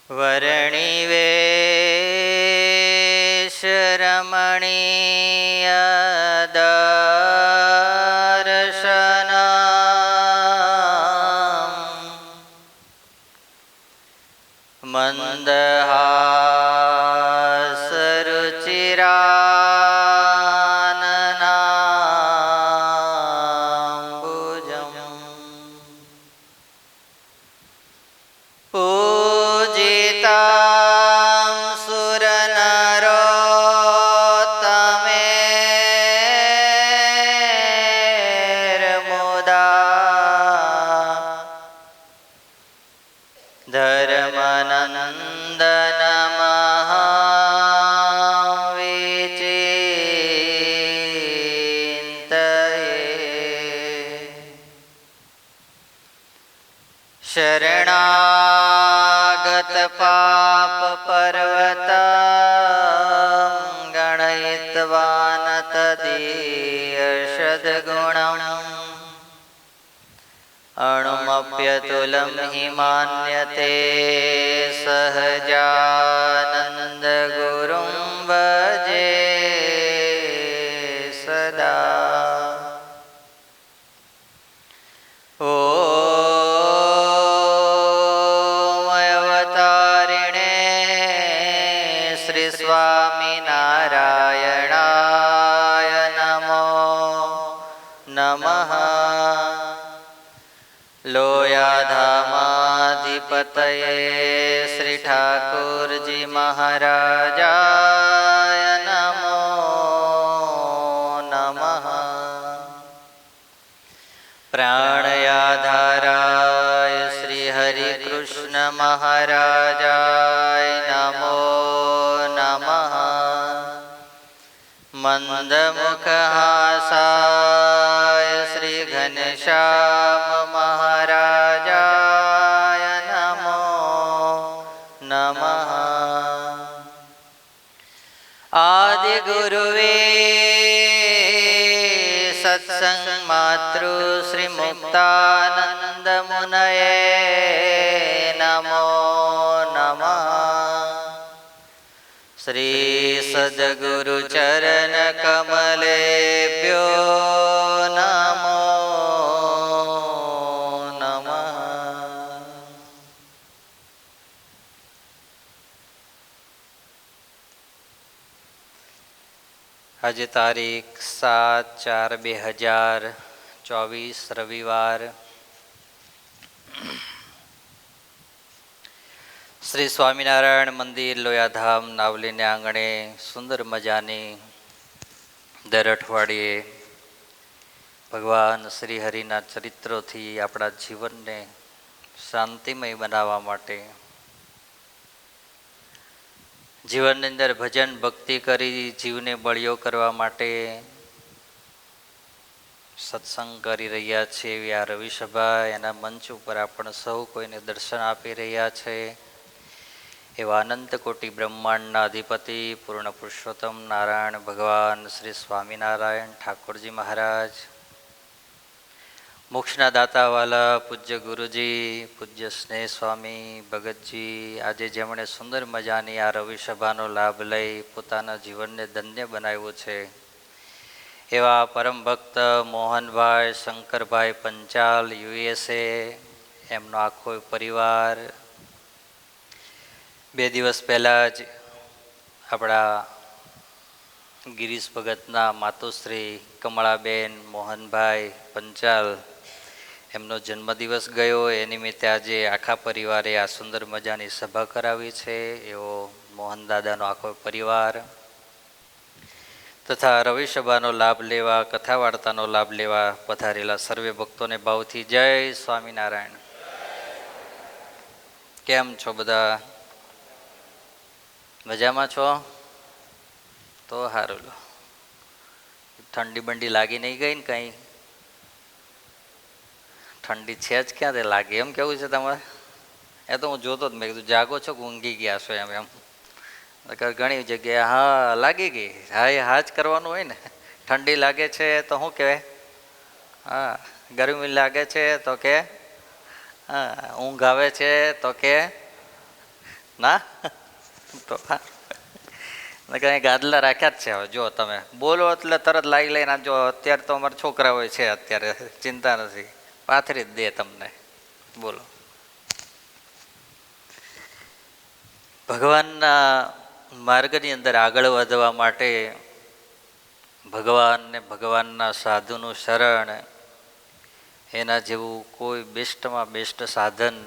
વર્ણિ વેશ રમણીય દર્શનમ મંદહાસ રુચિરાનનાંબુજમ પૂજિતાં સુરનરોત્તમેર્મુદા શરણાગત પાપ પર્વતં ગણયિત્વા ન તદીયષદ્ગુણં અણુમપ્યતુલં હિ માન્યતે સહજાનંદ ગુરું ભજે સદા. સ્વામિનારાયણાય નમો નમઃ. લોયાધામાધિપતયે શ્રી ઠાકુરજી મહારાજાય નમો નમઃ. પ્રાણયાધારાય શ્રી હરિકૃષ્ણ મહારાજાય નમો નમઃ. મંદમુખહાસાય શ્રી ઘનશ્યામ મહારાજાય નમો નમઃ. આદિગુરુવે સત્સંગ માતૃ શ્રી મુક્તાનંદ મુનયે નમો નમઃ. શ્રી સદગુરુ ચરણ કમલેભ્યો નમો નમઃ. આજે તારીખ 7/4/2024 રવિવાર. શ્રી સ્વામિનારાયણ મંદિર લોયાધામ નાવલીને આંગણે સુંદર મજાની દર અઠવાડિયે ભગવાન શ્રી હરિના ચરિત્રોથી આપણા જીવનને શાંતિમય બનાવવા માટે, જીવનની અંદર ભજન ભક્તિ કરી જીવને બળિયો કરવા માટે સત્સંગ કરી રહ્યા છે. એવી આ રવિસભા એના મંચ ઉપર આપણે સૌ કોઈને દર્શન આપી રહ્યા છે. એવા અનંત કોટી બ્રહ્માંડના અધિપતિ પૂર્ણ પુરુષોત્તમ નારાયણ ભગવાન શ્રી સ્વામિનારાયણ ઠાકોરજી મહારાજ, મોક્ષના દાતાવાલા પૂજ્ય ગુરુજી, પૂજ્ય સ્નેહ સ્વામી ભગતજી, આજે જેમણે સુંદર મજાની આ રવિસભાનો લાભ લઈ પોતાના જીવનને ધન્ય બનાવ્યું છે, એવા પરમ ભક્ત મોહનભાઈ શંકરભાઈ પંચાલ USA, એમનો આખો પરિવાર 2 દિવસ પહેલાં જ આપણા ગિરીશ ભગતના માતુશ્રી કમળાબેન મોહનભાઈ પંચાલ એમનો જન્મદિવસ ગયો. એ નિમિત્તે આજે આખા પરિવારે આ સુંદર મજાની સભા કરાવી છે. એવો મોહનદાદાનો આખો પરિવાર તથા રવિસભાનો લાભ લેવા, કથા વાર્તાનો લાભ લેવા પધારેલા સર્વે ભક્તોને ભાવથી જય સ્વામિનારાયણ. કેમ છો બધા? મજામાં છો? તો સારું. ઠંડી બંડી લાગી નહીં ગઈ ને કંઈ? ઠંડી છે જ ક્યાં તે લાગે એમ કેવું છે તમારે? એ તો હું જોતો જ, મેં કીધું જાગો છો કે ઊંઘી ગયા છો એમ. ઘણી જગ્યાએ હા લાગી ગઈ. હા, એ હા જ કરવાનું હોય ને. ઠંડી લાગે છે તો શું કહેવાય? હા. ગરમી લાગે છે તો કે હા. ઊંઘ આવે છે તો કે ના તો કઈ ગાદલા રાખ્યા જ છે. હવે જો તમે બોલો એટલે તરત લાવી લઈને જો અત્યારે તો અમારા છોકરા હોય છે, અત્યારે ચિંતા નથી, પાથરી જ દે તમને. બોલો, ભગવાનના માર્ગની અંદર આગળ વધવા માટે ભગવાન ને ભગવાનના સાધુનું શરણ, એના જેવું કોઈ બેસ્ટમાં બેસ્ટ સાધન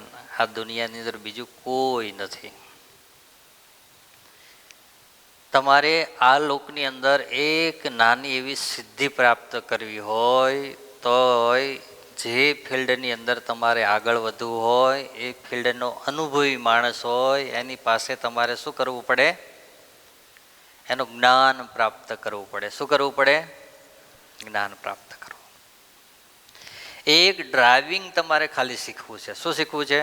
આ દુનિયાની અંદર બીજું કોઈ નથી. તમારે આ લોકની અંદર એક નાની એવી સિદ્ધિ પ્રાપ્ત કરવી હોય તોય જે ફિલ્ડની અંદર તમારે આગળ વધવું હોય, એ ફિલ્ડનો અનુભવી માણસ હોય, એની પાસે તમારે શું કરવું પડે? એનું જ્ઞાન પ્રાપ્ત કરવું પડે. શું કરવું પડે? જ્ઞાન પ્રાપ્ત કરવું. એક ડ્રાઇવિંગ તમારે ખાલી શીખવું છે. શું શીખવું છે?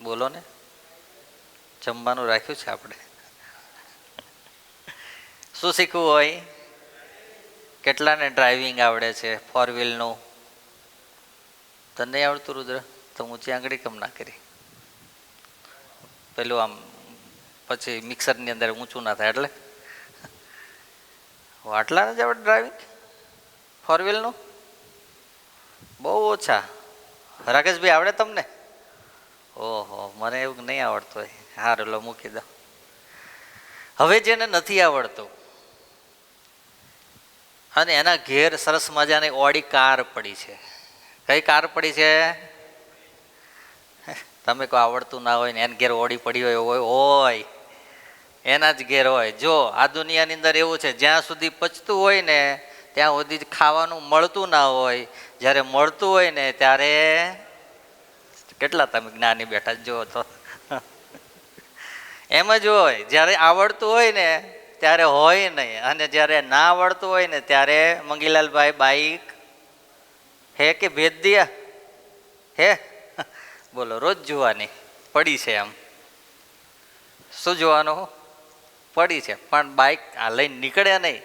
બોલો ને. જમવાનું રાખ્યું છે આપણે. શું શીખવું હોય? કેટલાને ડ્રાઇવિંગ આવડે છે ફોર વ્હીલનું? તને નહીં આવડતું રુદ્ર? તો ઊંચી આંગળી કેમ ના કરી? પેલું આમ પછી મિક્સરની અંદર ઊંચું ના થાય એટલે આટલાને જ આવડે ડ્રાઇવિંગ ફોર વ્હીલનું? બહુ ઓછા. રાકેશભાઈ આવડે તમને? ઓહો, મને એવું નહીં આવડતું હોય. હારું, લો મૂકી દો. હવે જેને નથી આવડતું અને એના ઘેર સરસ મજાની ઓડી કાર પડી છે. કઈ કાર પડી છે? તમે કોઈ આવડતું ના હોય ને એને ઘેર ઓડી પડી હોય એના જ ઘેર હોય. જો આ દુનિયાની અંદર એવું છે, જ્યાં સુધી પચતું હોય ને ત્યાં સુધી ખાવાનું મળતું ના હોય. જ્યારે મળતું હોય ને ત્યારે કેટલા તમે જ્ઞાની બેઠા જો તો એમ જ હોય. જ્યારે આવડતું હોય ને ત્યારે હોય નહીં, અને જ્યારે ના આવડતું હોય ને ત્યારે મંગીલાલભાઈ બાઈક હે કે ભેજ દિયા હે? બોલો, રોજ જોવાની પડી છે. એમ શું જોવાનું? પડી છે, પણ બાઈક આ લઈને નીકળે નહીં.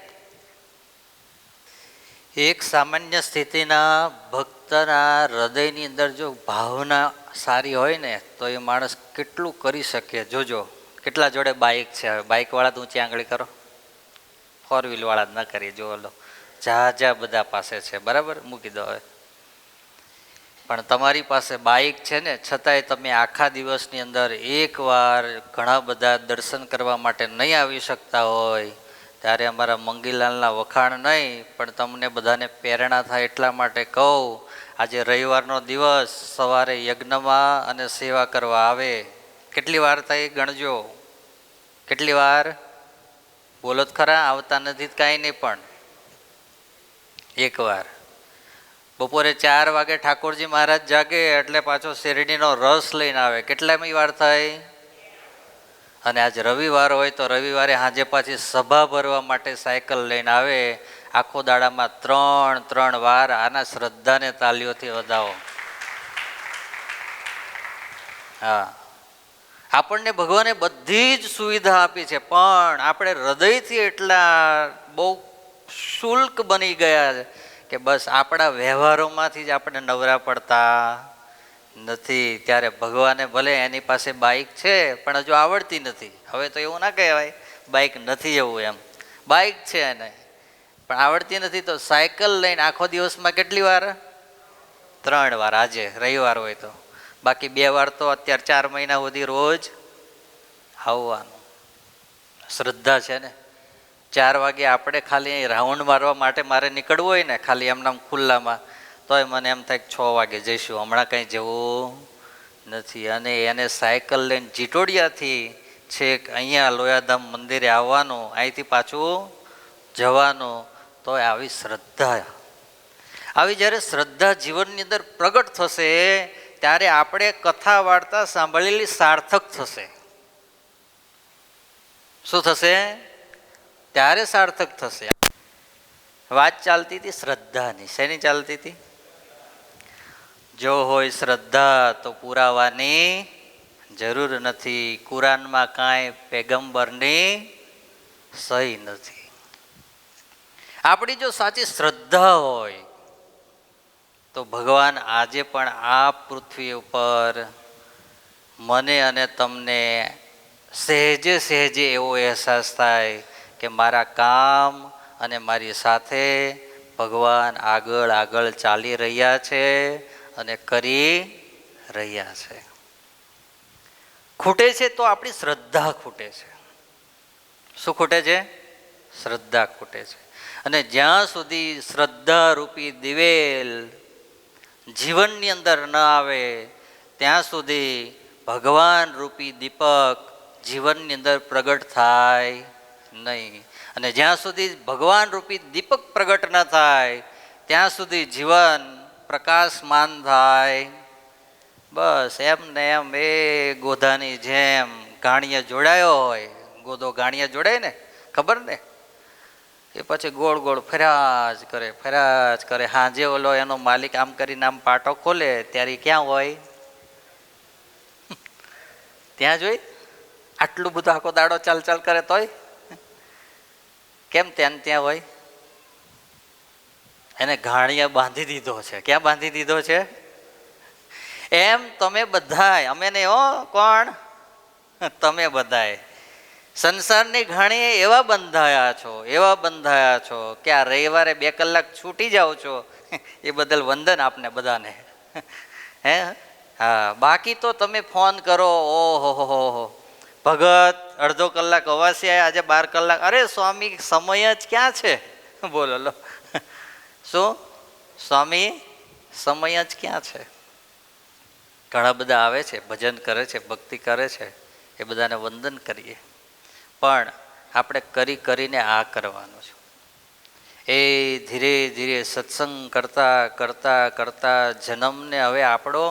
એક સામાન્ય સ્થિતિના ભક્તના હૃદયની અંદર જો ભાવના સારી હોય ને તો એ માણસ કેટલું કરી શકે. જોજો કેટલા જોડે બાઇક છે. હવે બાઇકવાળા તો ઊંચી આંગળી કરો, ફોર વ્હીલવાળા જ ન કરીએ. જો લો, જા બધા પાસે છે, બરાબર, મૂકી દો હવે. પણ તમારી પાસે બાઇક છે ને છતાંય તમે આખા દિવસની અંદર એકવાર ઘણા બધા દર્શન કરવા માટે નહીં આવી શકતા હોય, ત્યારે અમારા મંગીલાલના વખાણ નહીં પણ તમને બધાને પ્રેરણા થાય એટલા માટે કહું, આજે રવિવારનો દિવસ, સવારે યજ્ઞમાં અને સેવા કરવા આવે. કેટલી વાર થાય ગણજો. કેટલી વાર? બોલો જ ખરા. આવતા નથી કાંઈ નહીં, પણ એકવાર. બપોરે 4 વાગે ઠાકોરજી મહારાજ જાગે એટલે પાછો શેરડીનો રસ લઈને આવે. કેટલામી વાર થાય? અને આજે રવિવાર હોય તો રવિવારે સાંજે પાછી સભા ભરવા માટે સાયકલ લઈને આવે. આખો દાડામાં 3 વાર. આના શ્રદ્ધાને તાલીઓથી વધાવો. હા, આપણને ભગવાને બધી જ સુવિધા આપી છે, પણ આપણે હૃદયથી એટલા બહુ શુલ્ક બની ગયા છે કે બસ આપણા વ્યવહારોમાંથી જ આપણે નવરા પડતા નથી. ત્યારે ભગવાને ભલે એની પાસે બાઇક છે પણ હજુ આવડતી નથી. હવે તો એવું ના કહેવાય બાઇક નથી, એવું એમ. બાઇક છે એને પણ આવડતી નથી, તો સાયકલ લઈને આખો દિવસમાં કેટલી વાર? 3 વાર. આજે રવિવાર હોય તો, બાકી 2 વાર તો અત્યારે 4 મહિના સુધી રોજ આવવાનું. શ્રદ્ધા છે ને. 4 વાગે આપણે ખાલી રાઉન્ડ મારવા માટે મારે નીકળવું હોય ને ખાલી એમનામ ખુલ્લામાં, તોય મને એમ થાય કે 6 વાગે જઈશું, હમણાં કંઈ જવું નથી. અને એને સાયકલ લઈને જીટોડિયાથી છેક અહીંયા લોયાધામ મંદિરે આવવાનું, અહીંથી પાછું જવાનું. તો આવી શ્રદ્ધા, આવી જ્યારે શ્રદ્ધા જીવનની અંદર પ્રગટ થશે ત્યારે આપણે કથા વાર્તા સાંભળેલી સાર્થક થશે. શું થશે? ત્યારે સાર્થક થશે. વાત ચાલતી હતી શ્રદ્ધાની. શેની ચાલતી હતી? જો હોય શ્રદ્ધા તો પુરાવાની જરૂર નથી. કુરાનમાં કાંઈ પેગમ્બરની સહી નથી. આપણી જો સાચી શ્રદ્ધા હોય તો ભગવાન આજે પણ આ પૃથ્વી ઉપર મને અને તમને સહેજે સહેજે એવો અહેસાસ થાય કે મારા કામ અને મારી સાથે ભગવાન આગળ આગળ ચાલી રહ્યા છે અને કરી રહ્યા છે. ખૂટે છે તો આપણી શ્રદ્ધા ખૂટે છે. શું ખૂટે છે? શ્રદ્ધા ખૂટે છે. અને જ્યાં સુધી શ્રદ્ધા રૂપી દિવેલ જીવનની અંદર ન આવે ત્યાં સુધી ભગવાન રૂપી દીપક જીવનની અંદર પ્રગટ થાય નહીં. અને જ્યાં સુધી ભગવાન રૂપી દીપક પ્રગટ ન થાય ત્યાં સુધી જીવન પ્રકાશમાન થાય. બસ એમ ને એમ એ ગોધાની જેમ ગાણીએ જોડાયો હોય. ગોધો ગાણીએ જોડાય ને, ખબર ને? એ પછી ગોળ ગોળ ફર્યા જ કરે. હાંજે ઓલો એનો માલિક આમ કરીને આમ પાટો ખોલે ત્યારે ક્યાં હોય? ત્યાં જોઈ. આટલું બધું આખો દાડો ચાલ કરે તોય કેમ ત્યાં હોય? એને ઘાણીએ બાંધી દીધો છે. ક્યાં બાંધી દીધો છે? એમ તમે બધાય, અમે નહીં હો, કોણ? તમે બધાય સંસારની ઘાણીએ એવા બંધાયા છો કે આ રવિવારે 2 કલાક છૂટી જાઓ છો એ બદલ વંદન આપને બધાને. હે હા, બાકી તો તમે ફોન કરો, ઓહો ભગત અડધો કલાક અવાસી આવ્યા, આજે 12 કલાક. અરે સ્વામી સમય જ ક્યાં છે? બોલો લો. શું સ્વામી સમય જ ક્યાં છે? ઘણા બધા આવે છે, ભજન કરે છે, ભક્તિ કરે છે, એ બધાને વંદન કરીએ. પણ આપણે કરીને આ કરવાનું છે. એ ધીરે ધીરે સત્સંગ કરતા જન્મને હવે આપણો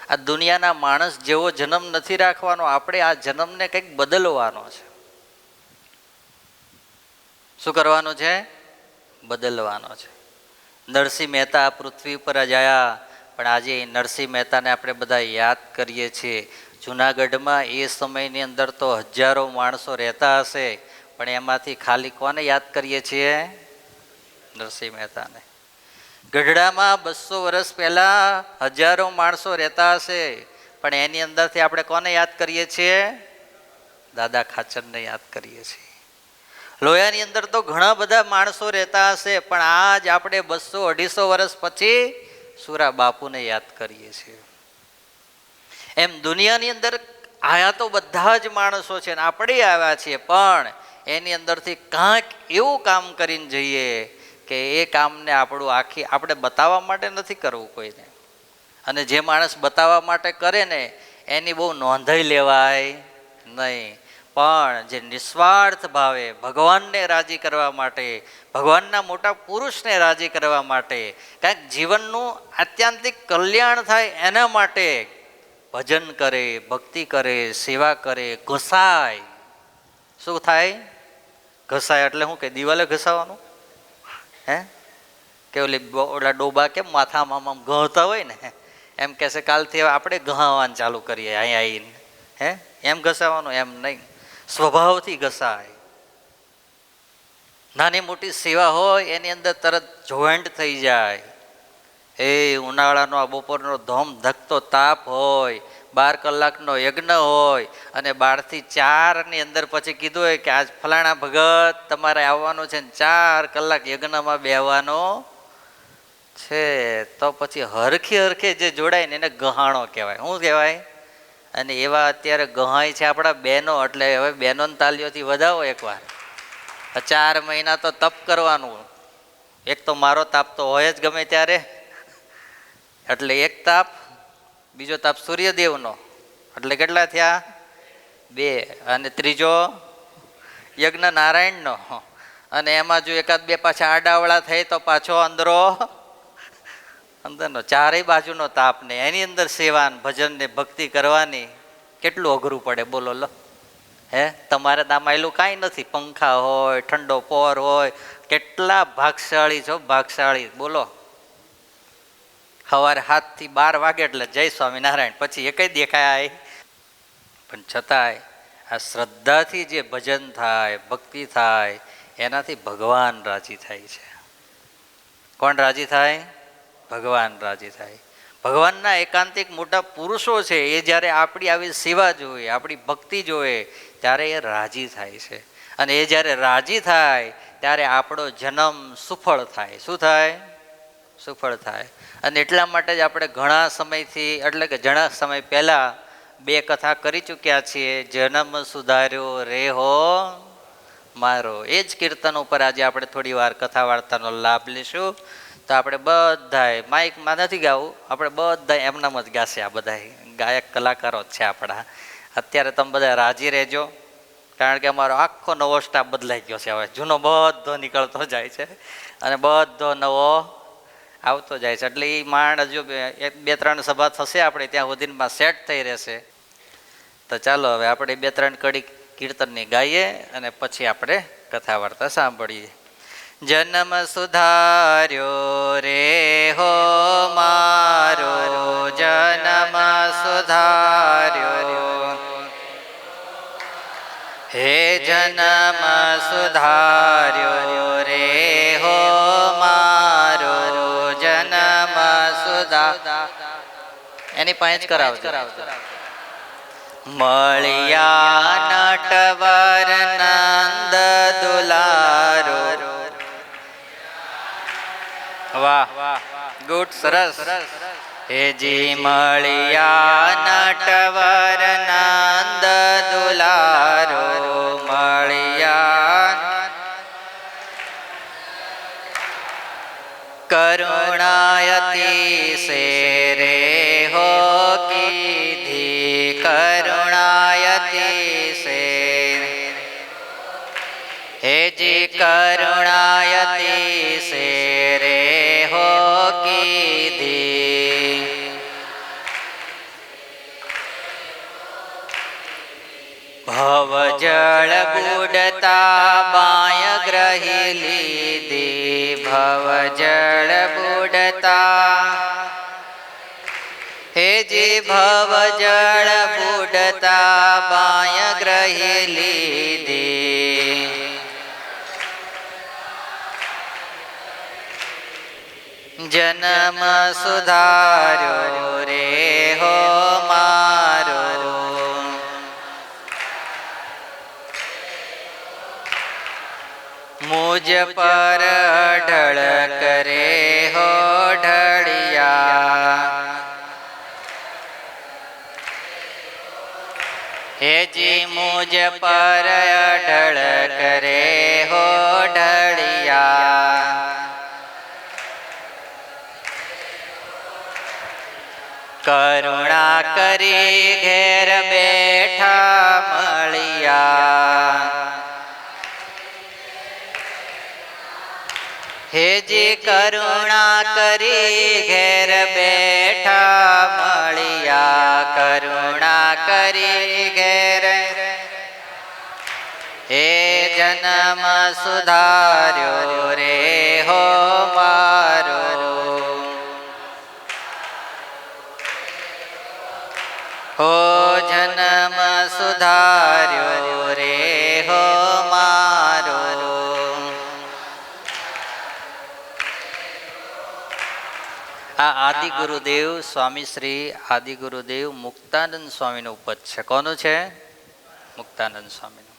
આ દુનિયાના માણસ જેવો જન્મ નથી રાખવાનો. આપણે આ જન્મને કંઈક બદલવાનો છે. શું કરવાનું છે? બદલવાનો છે. નરસિંહ મહેતા પૃથ્વી પર જ આવ્યા, પણ આજે નરસિંહ મહેતાને આપણે બધા યાદ કરીએ છીએ. જુનાગઢમાં એ સમયની અંદર તો હજારો માણસો રહેતા હશે, પણ એમાંથી ખાલી કોને યાદ કરીએ છીએ? નરસિંહ મહેતાને. ગઢડામાં 200 વર્ષ પહેલા હજારો માણસો રહેતા હશે, પણ એની અંદરથી આપણે કોને યાદ કરીએ છીએ? દાદા ખાચરને યાદ કરીએ છીએ. લોયાની અંદર તો ઘણા બધા માણસો રહેતા હશે, પણ આજ આપણે 200-250 વર્ષ પછી સુરા બાપુને યાદ કરીએ છીએ. એમ દુનિયાની અંદર આયા તો બધા જ માણસો છે ને આપણે આવ્યા છીએ, પણ એની અંદરથી કાંઈક એવું કામ કરીને જઈએ કે એ કામને આપણે બતાવવા માટે નથી કરવું કોઈને. અને જે માણસ બતાવવા માટે કરે ને એની બહુ નોંધાઈ લેવાય નહીં. પણ જે નિસ્વાર્થ ભાવે ભગવાનને રાજી કરવા માટે, ભગવાનના મોટા પુરુષને રાજી કરવા માટે, કાંઈક જીવનનું આત્યંતિક કલ્યાણ થાય એના માટે ભજન કરે, ભક્તિ કરે, સેવા કરે, ઘસાય. શું થાય? ઘસાય એટલે શું કે દિવાલે ઘસાવાનું? હે કે ઓલા ડોબા કેમ માથામાં આમ ઘસતા હોય ને, એમ કહેશે કાલથી આપણે ઘસાવાનું ચાલુ કરીએ અહીંયા આવીને. હે એમ ઘસાવાનું? એમ નહીં, સ્વભાવથી ઘસાય. નાની મોટી સેવા હોય એની અંદર તરત જોઈન્ટ થઈ જાય. એ ઉનાળાનો આ બપોરનો ધોમ ધકતો તાપ હોય, 12 કલાકનો યજ્ઞ હોય, અને 12 થી 4 ની અંદર પછી કીધું હોય કે આજ ફલાણા ભગત તમારે આવવાનું છે ને 4 કલાક યજ્ઞમાં બેહવાનો છે, તો પછી હરખે જે જોડાય ને એને ગહાણો કહેવાય. શું કહેવાય? અને એવા અત્યારે ગહાય છે આપણા બહેનો, એટલે હવે બહેનોની તાલીઓથી વધાવો એકવાર. 4 મહિના તો તપ કરવાનું. એક તો મારો તાપ તો હોય જ ગમે ત્યારે, એટલે એક તાપ, બીજો તાપ સૂર્યદેવનો, એટલે કેટલા થયા? 2. અને ત્રીજો યજ્ઞ નારાયણનો. અને એમાં જો 1-2 પાછા આડાવડા થાય તો પાછો અંદરનો 4 બાજુનો તાપ ને એની અંદર સેવા ભજન ને ભક્તિ કરવાની કેટલું અઘરું પડે બોલો લો. હે તમારે દામાયેલું કાંઈ નથી, પંખા હોય, ઠંડો પોર હોય, કેટલા ભાગશાળી છો, ભાગશાળી બોલો. સવારે 7 થી 12 વાગે એટલે જય સ્વામિનારાયણ, પછી એકય દેખાય. પણ છતાંય આ શ્રદ્ધાથી જે ભજન થાય, ભક્તિ થાય, એનાથી ભગવાન રાજી થાય છે. કોણ રાજી થાય? ભગવાન રાજી થાય. ભગવાનના એકાંતિક મોટા પુરુષો છે એ જ્યારે આપણી આવી સેવા જોવે, આપણી ભક્તિ જોવે, ત્યારે એ રાજી થાય છે. અને એ જ્યારે રાજી થાય ત્યારે આપણો જન્મ સુફળ થાય. શું થાય? સુફળ થાય. અને એટલા માટે જ આપણે ઘણા સમયથી, એટલે કે ઘણા સમય પહેલાં 2 કથા કરી ચૂક્યા છીએ. જન્મ સુધાર્યો રે હો મારો. એ જ કીર્તન ઉપર આજે આપણે થોડી વાર કથા વાર્તાનો લાભ લઈશું. તો આપણે બધાય, માઇકમાં નથી ગાવું, આપણે બધા એમનામ જ ગાશે. આ બધા ગાયક કલાકારો જ છે આપણા. અત્યારે તમે બધા રાજી રહેજો, કારણ કે અમારો આખો નવો સ્ટાફ બદલાઈ ગયો છે. હવે જૂનો બધો નીકળતો જાય છે અને બધો નવો આવતો જાય છે. એટલે એ માંડ હજુ 2-3 સભા થશે આપણે ત્યાં સુધીમાં સેટ થઈ રહેશે. તો ચાલો હવે આપણે 2-3 કડી કીર્તનની ગાઈએ અને પછી આપણે કથા વાર્તા સાંભળીએ. જન્મ સુધાર્યો રે હો મારો, જન્મ સુધાર્યો, હે જન્મ સુધાર્યો રે હો મારો, જન્મ સુધાર્યો. એની પાંચ કરાવજો. મળ્યા નટવર નંદ દુલારો. વાહ, ગુડ, સરસ. હેજી મળ્યા નટવર નંદ દુલારો, મળ્યા કરુણાયતી સે રે હો કીધી, કરુણાયતી સે, હેજી કરુણાયતી સે રે હો કીધી. ભવ જળ બુડતા બાય ગ્રહી લીધી, ભવ જળ બુડતા, હેજી ભવ જળ બુડતા બાય ગ્રહી લીધી. જન્મ સુધાર્યો રે હો મારો, મુજ પર અઢળ કરે હો ઢળિયા, હેજી મુજ પર અઢળ કરે હો ઢળિયા. કરુણા કરી ઘેર બેઠા મળ્યા, હેજી કરુણા કરી ઘેર બેઠા મળ્યા, કરુણા કરી ઘેર, હે જન્મ સુધાર્યો રે હો મારો, હો જન્મ સુધાર્યો રે હો મારો. આ આદિ ગુરુદેવ સ્વામી શ્રી આદિ ગુરુદેવ મુક્તાનંદ સ્વામીનું પદ છે. કોનું છે? મુક્તાનંદ સ્વામીનું.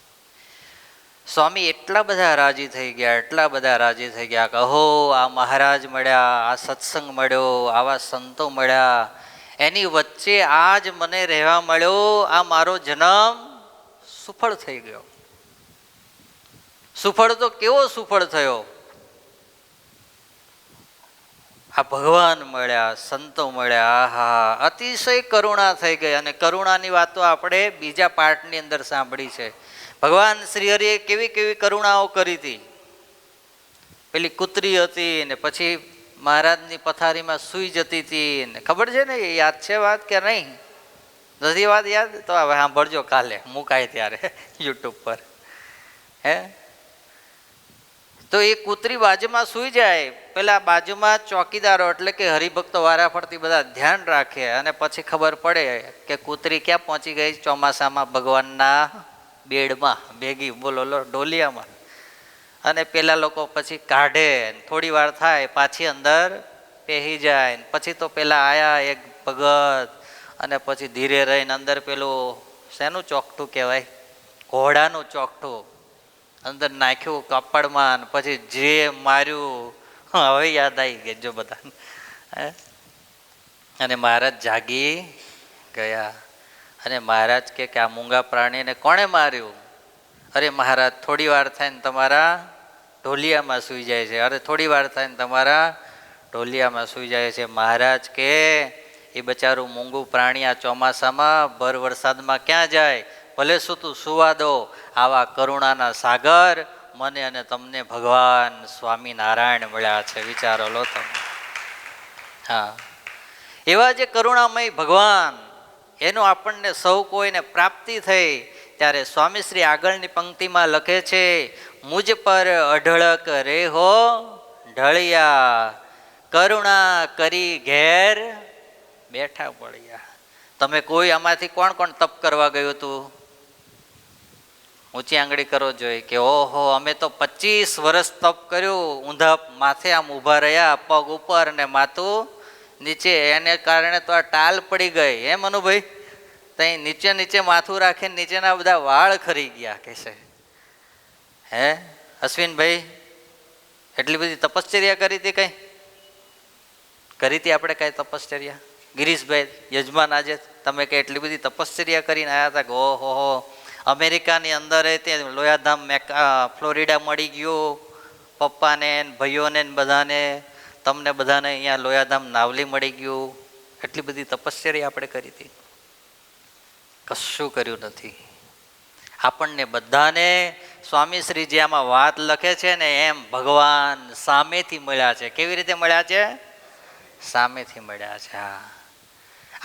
સ્વામી એટલા બધા રાજી થઈ ગયા, એટલા બધા રાજી થઈ ગયા કે હો આ મહારાજ મળ્યા, આ સત્સંગ મળ્યો, આવા સંતો મળ્યા, એની વચ્ચે આજ મને રહેવા મળ્યો, આ મારો જન્મ સુફળ થઈ ગયો. સુફળ તો કેવો સુફળ થયો? આ ભગવાન મળ્યા, સંતો મળ્યા, આહા, અતિશય કરુણા થઈ ગઈ. અને કરુણાની વાતો આપણે બીજા પાઠની અંદર સાંભળી છે. ભગવાન શ્રી હરિએ કેવી કેવી કરુણાઓ કરી હતી. પેલી કૂતરી હતી ને પછી મહારાજની પથારીમાં સૂઈ જતી હતી ને, ખબર છે ને? યાદ છે વાત કે નહીં? નથી વાત યાદ? તો હવે સાંભળજો, કાલે મુકાય ત્યારે યુટ્યુબ પર. હે, તો એ કૂતરી બાજુમાં સૂઈ જાય, પેલા બાજુમાં ચોકીદારો એટલે કે હરિભક્તો વારા ફરતી બધા ધ્યાન રાખે, અને પછી ખબર પડે કે કૂતરી ક્યાં પહોંચી ગઈ? ચોમાસામાં ભગવાનના બેડમાં, ભેગી, બોલો લો, ડોલિયામાં. અને પેલા લોકો પછી કાઢે, થોડી વાર થાય પાછી અંદર પહેરી જાય. પછી તો પેલા આયા એક ભગત, અને પછી ધીરે રહીને અંદર પેલું શેનું ચોકઠું કહેવાય, ઘોડાનું ચોકઠું અંદર નાખ્યું કપડમાં, પછી જે માર્યું હવે યાદ આવી ગઈ જો બધા. અને મહારાજ જાગી ગયા. અને મહારાજ કે આ મૂંગા પ્રાણીને કોણે માર્યું? અરે મહારાજ થોડી વાર થાય ને તમારા ઢોલિયામાં સૂઈ જાય છે. અરે થોડી વાર થાય ને તમારા ઢોલિયામાં સૂઈ જાય છે. મહારાજ કે એ બચારું મૂંગું પ્રાણી આ ચોમાસામાં ભર વરસાદમાં ક્યાં જાય? ભલે શું તું સુવા દો. આવા કરુણાના સાગર મને અને તમને ભગવાન સ્વામિનારાયણ મળ્યા છે. વિચારો લો તમે. હા, એવા જે કરુણામય ભગવાન, એનો આપણને સૌ કોઈને પ્રાપ્તિ થઈ. ત્યારે સ્વામીશ્રી આગળની પંક્તિમાં લખે છે, મુજ પર અઢળક રે હો ઢળિયા, કરુણા કરી ઘેર બેઠા પડ્યા. તમે કોઈ આમાંથી કોણ કોણ તપ કરવા ગયું હતું? ઊંચી આંગળી કરો જોઈએ કે ઓહો અમે તો 25 વર્ષ તપ કર્યું. ઊંધા માથે આમ ઊભા રહ્યા, પગ ઉપર ને માથું નીચે, એને કારણે તો આ ટાલ પડી ગઈ. એમ મનુભાઈ, ત્યાં નીચે નીચે માથું રાખીને નીચેના બધા વાળ ખરી ગયા કે છે. હે અશ્વિનભાઈ, એટલી બધી તપશ્ચર્યા કરી હતી? કઈ કરી હતી આપણે કઈ તપશ્ચર્યા? ગિરીશભાઈ યજમાન, આજે તમે કઈ એટલી બધી તપશ્ચર્યા કરીને આવ્યા હતા કે ઓહો અમેરિકાની અંદર ત્યાં લોયાધામ ફ્લોરિડા મળી ગયું પપ્પાને ભાઈઓને બધાને, તમને બધાને અહીંયા લોયાધામ નાવલી મળી ગયું. એટલી બધી તપશ્ચર્યા આપણે કરી હતી? કશું કર્યું નથી. આપણને બધાને સ્વામીશ્રી જે આમાં વાત લખે છે ને એમ ભગવાન સામેથી મળ્યા છે. કેવી રીતે મળ્યા છે? સામેથી મળ્યા છે. હા,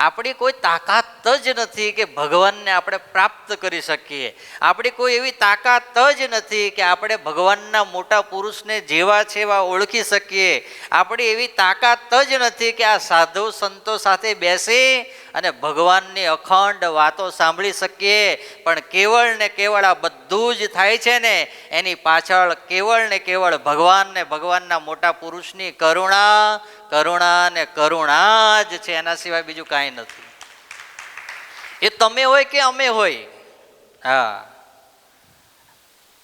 આપણી કોઈ તાકાત જ નથી કે ભગવાનને આપણે પ્રાપ્ત કરી શકીએ. આપણી કોઈ એવી તાકાત જ નથી કે આપણે ભગવાનના મોટા પુરુષને જેવા છે એવા ઓળખી શકીએ. આપણી એવી તાકાત જ નથી કે આ સાધુ સંતો સાથે બેસી અને ભગવાનની અખંડ વાતો સાંભળી શકીએ. પણ કેવળ ને કેવળ આ બધું જ થાય છે ને એની પાછળ કેવળ ને કેવળ ભગવાન ને ભગવાનના મોટા પુરુષની કરુણા, કરુણા ને કરુણા જ છે. એના સિવાય બીજું કાંઈ નથી. એ તમે હોય કે અમે હોય. હા,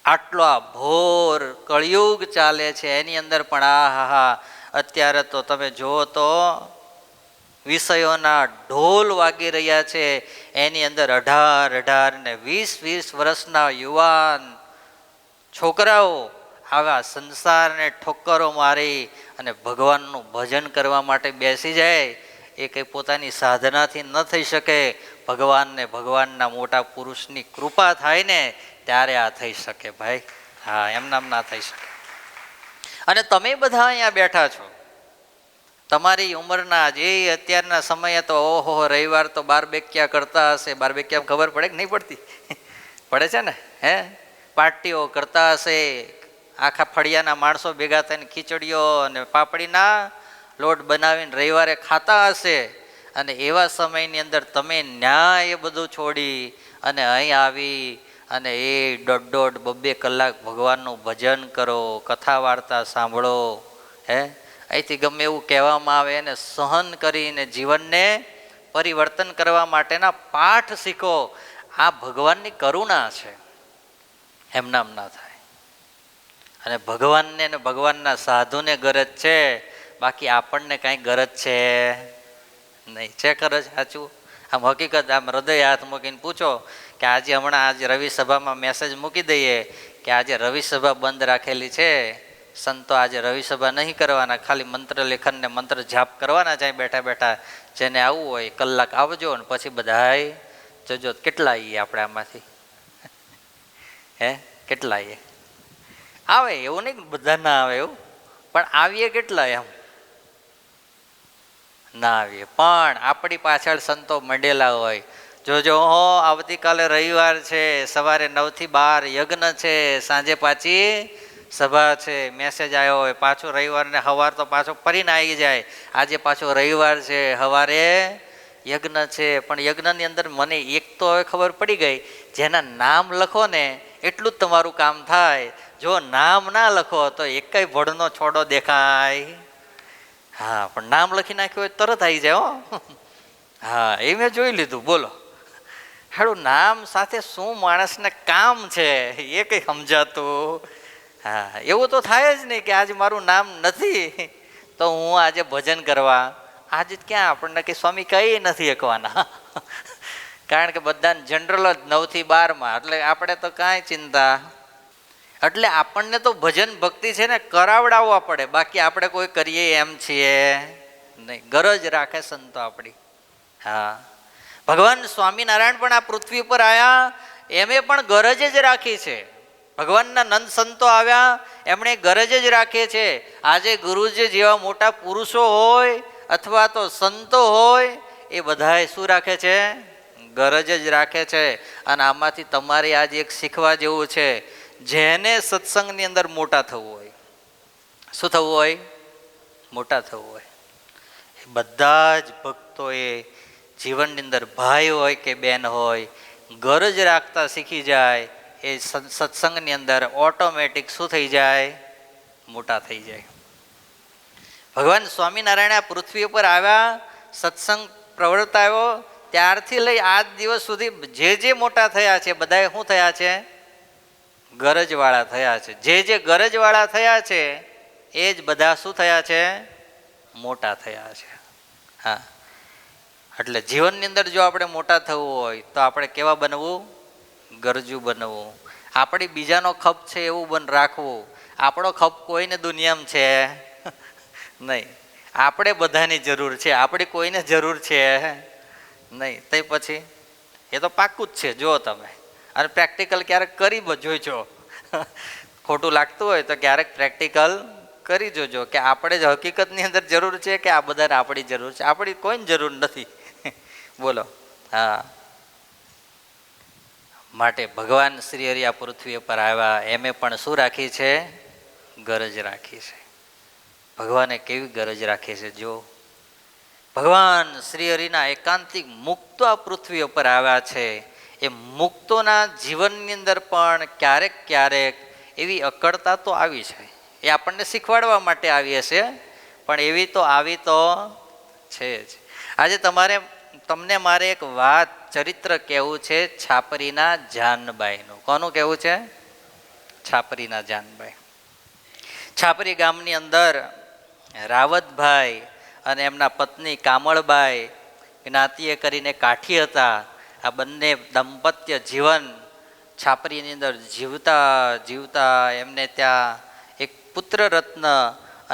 આટલો આ ભોર કળિયુગ ચાલે છે એની અંદર પણ આ અત્યારે તો તમે જુઓ તો વિષયોના ઢોલ વાગી રહ્યા છે. એની અંદર 18 ને 20 વર્ષના યુવાન છોકરાઓ આવા સંસારને ઠોકરો મારી અને ભગવાનનું ભજન કરવા માટે બેસી જાય. એ કંઈ પોતાની સાધનાથી ન થઈ શકે. ભગવાનને ભગવાનના મોટા પુરુષની કૃપા થાય ને ત્યારે આ થઈ શકે ભાઈ. હા, એમનામ ના થઈ શકે. અને તમે બધા અહીંયા બેઠા છો, તમારી ઉંમરના જે અત્યારના સમયે તો ઓહો રવિવાર તો બારબેકિયા કરતા હશે. બારબેકિયા ખબર પડે કે નહીં પડતી? પડે છે ને. હે, પાર્ટીઓ કરતા હશે. આખા ફળિયાના માણસો ભેગા થઈને ખીચડીઓ અને પાપડીના લોટ બનાવીને રવિવારે ખાતા હશે. અને એવા સમયની અંદર તમે ન્યાય એ બધું છોડી અને અહીં આવી અને એ 1.5-2 કલાક ભગવાનનું ભજન કરો, કથા વાર્તા સાંભળો. હે, અહીંથી ગમે એવું કહેવામાં આવે એને સહન કરીને જીવનને પરિવર્તન કરવા માટેના પાઠ શીખો. આ ભગવાનની કરુણા છે, એમનામ ના થાય. અને ભગવાનને ને ભગવાનના સાધુને ગરજ છે, બાકી આપણને કાંઈ ગરજ છે નહીં. છે ગરજ? સાચું. આમ હકીકત આમ હૃદય હાથ મૂકીને પૂછો કે આજે આજે રવિ સભામાં મેસેજ મૂકી દઈએ કે આજે રવિ સભા બંધ રાખેલી છે, સંતો આજે રવિ સભા નહીં કરવાના, ખાલી મંત્ર લેખન ને મંત્ર જાપ કરવાના છે બેઠા બેઠા. જેને આવવું હોય કલાક આવજો ને પછી બધાય જજો. કેટલા આવીએ આપણે આમાંથી? હે, કેટલા આવીએ? આવે એવું નહીં બધા ના આવે એવું, પણ આવીએ કેટલા એમ ના આવીએ. પણ આપણી પાછળ સંતો મંડેલા હોય. જોજો હો, આવતીકાલે રવિવાર છે, સવારે 9 થી 12 યજ્ઞ છે, સાંજે પાછી સભા છે. મેસેજ આવ્યો હોય પાછો રવિવારને સવાર તો પાછો ફરીને આવી જાય. આજે પાછો રવિવાર છે, સવારે યજ્ઞ છે. પણ યજ્ઞની અંદર મને એક તો હવે ખબર પડી ગઈ, જેના નામ લખો ને એટલું જ તમારું કામ થાય. જો નામ ના લખો તો એકેય ભડનો છોડો દેખાય. હા, પણ નામ લખી નાખ્યું હોય તરત આવી જાય હો. હા, એ મેં જોઈ લીધું. બોલો, હાડું નામ સાથે શું માણસને કામ છે એ કંઈ સમજાતું. હા, એવું તો થાય જ નહીં કે આજે મારું નામ નથી તો હું આજે ભજન કરવા આજે ક્યાં આપણને કે સ્વામી કઈ નથી શકવાના. કારણ કે બધાને જનરલ જ 9 થી 12 એટલે આપણે તો કાંઈ ચિંતા. એટલે આપણને તો ભજન ભક્તિ છે ને કરાવડાવવા પડે, બાકી આપણે કોઈ કરીએ એમ છીએ નહીં. ગરજ રાખે સંતો આપણી. હા, ભગવાન સ્વામિનારાયણ પણ આ પૃથ્વી પર આવ્યા એમે પણ ગરજ જ રાખી છે. ભગવાનના નંદ સંતો આવ્યા એમણે ગરજ જ રાખી છે. આજે ગુરુજી જેવા મોટા પુરુષો હોય અથવા તો સંતો હોય એ બધાએ શું રાખે છે? ગરજ જ રાખે છે. અને આમાંથી તમારે આજે એક શીખવા જેવું છે, જેને સત્સંગની અંદર મોટા થવું હોય, શું થવું હોય? મોટા થવું હોય. એ બધા જ ભક્તોએ જીવનની અંદર ભાઈ હોય કે બેન હોય ગરજ રાખતા શીખી જાય. એ સત્સંગની અંદર ઓટોમેટિક શું થઈ જાય? મોટા થઈ જાય. ભગવાન સ્વામિનારાયણ આ પૃથ્વી ઉપર આવ્યા, સત્સંગ પ્રવર્તાયો ત્યારથી લઈ આજ દિવસ સુધી જે મોટા થયા છે બધા શું થયા છે? ગરજવાળા થયા છે. જે ગરજવાળા થયા છે એ જ બધા શું થયા છે? મોટા થયા છે. હા, એટલે જીવનની અંદર જો આપણે મોટા થવું હોય તો આપણે કેવા બનવું? ગરજુ બનવું. આપણી બીજાનો ખપ છે એવું બન રાખવું. આપણો ખપ કોઈને દુનિયામાં છે નહીં. આપણે બધાની જરૂર છે, આપણી કોઈને જરૂર છે નહીં. તે પછી એ તો પાક્કું જ છે. જુઓ તમે, અને પ્રેક્ટિકલ ક્યારેક કરી જોઈજો. ખોટું લાગતું હોય તો ક્યારેક પ્રેક્ટિકલ કરી જોજો કે આપણે જ હકીકતની અંદર જરૂર છે કે આ બધાને આપણી જરૂર છે? આપણી કોઈને જરૂર નથી. બોલો. હા, માટે ભગવાન શ્રી હરિ આ પૃથ્વી પર આવ્યા એમે પણ શું રાખી છે? ગરજ રાખી છે. ભગવાને કેવી ગરજ રાખી છે જો. ભગવાન શ્રી હરિના એકાંતિક મુક્તો આ પૃથ્વી ઉપર આવ્યા છે. એ મુક્તોના જીવનની અંદર પણ ક્યારેક ક્યારેક એવી અકળતા તો આવી છે. એ આપણને શીખવાડવા માટે આવી હશે, પણ એવી તો આવી તો છે જ. આજે તમને મારે એક વાત ચરિત્ર કહેવું છે છાપરીના જાનબાઈનું. કોનું કહેવું છે? છાપરીના જાનબાઈ. છાપરી ગામની અંદર રાવતભાઈ અને એમના પત્ની કામળબાઈ જ્ઞાતિએ કરીને કાઠી હતા. આ બંને દાંપત્ય જીવન છાપરીની અંદર જીવતા જીવતા એમને ત્યાં એક પુત્ર રત્ન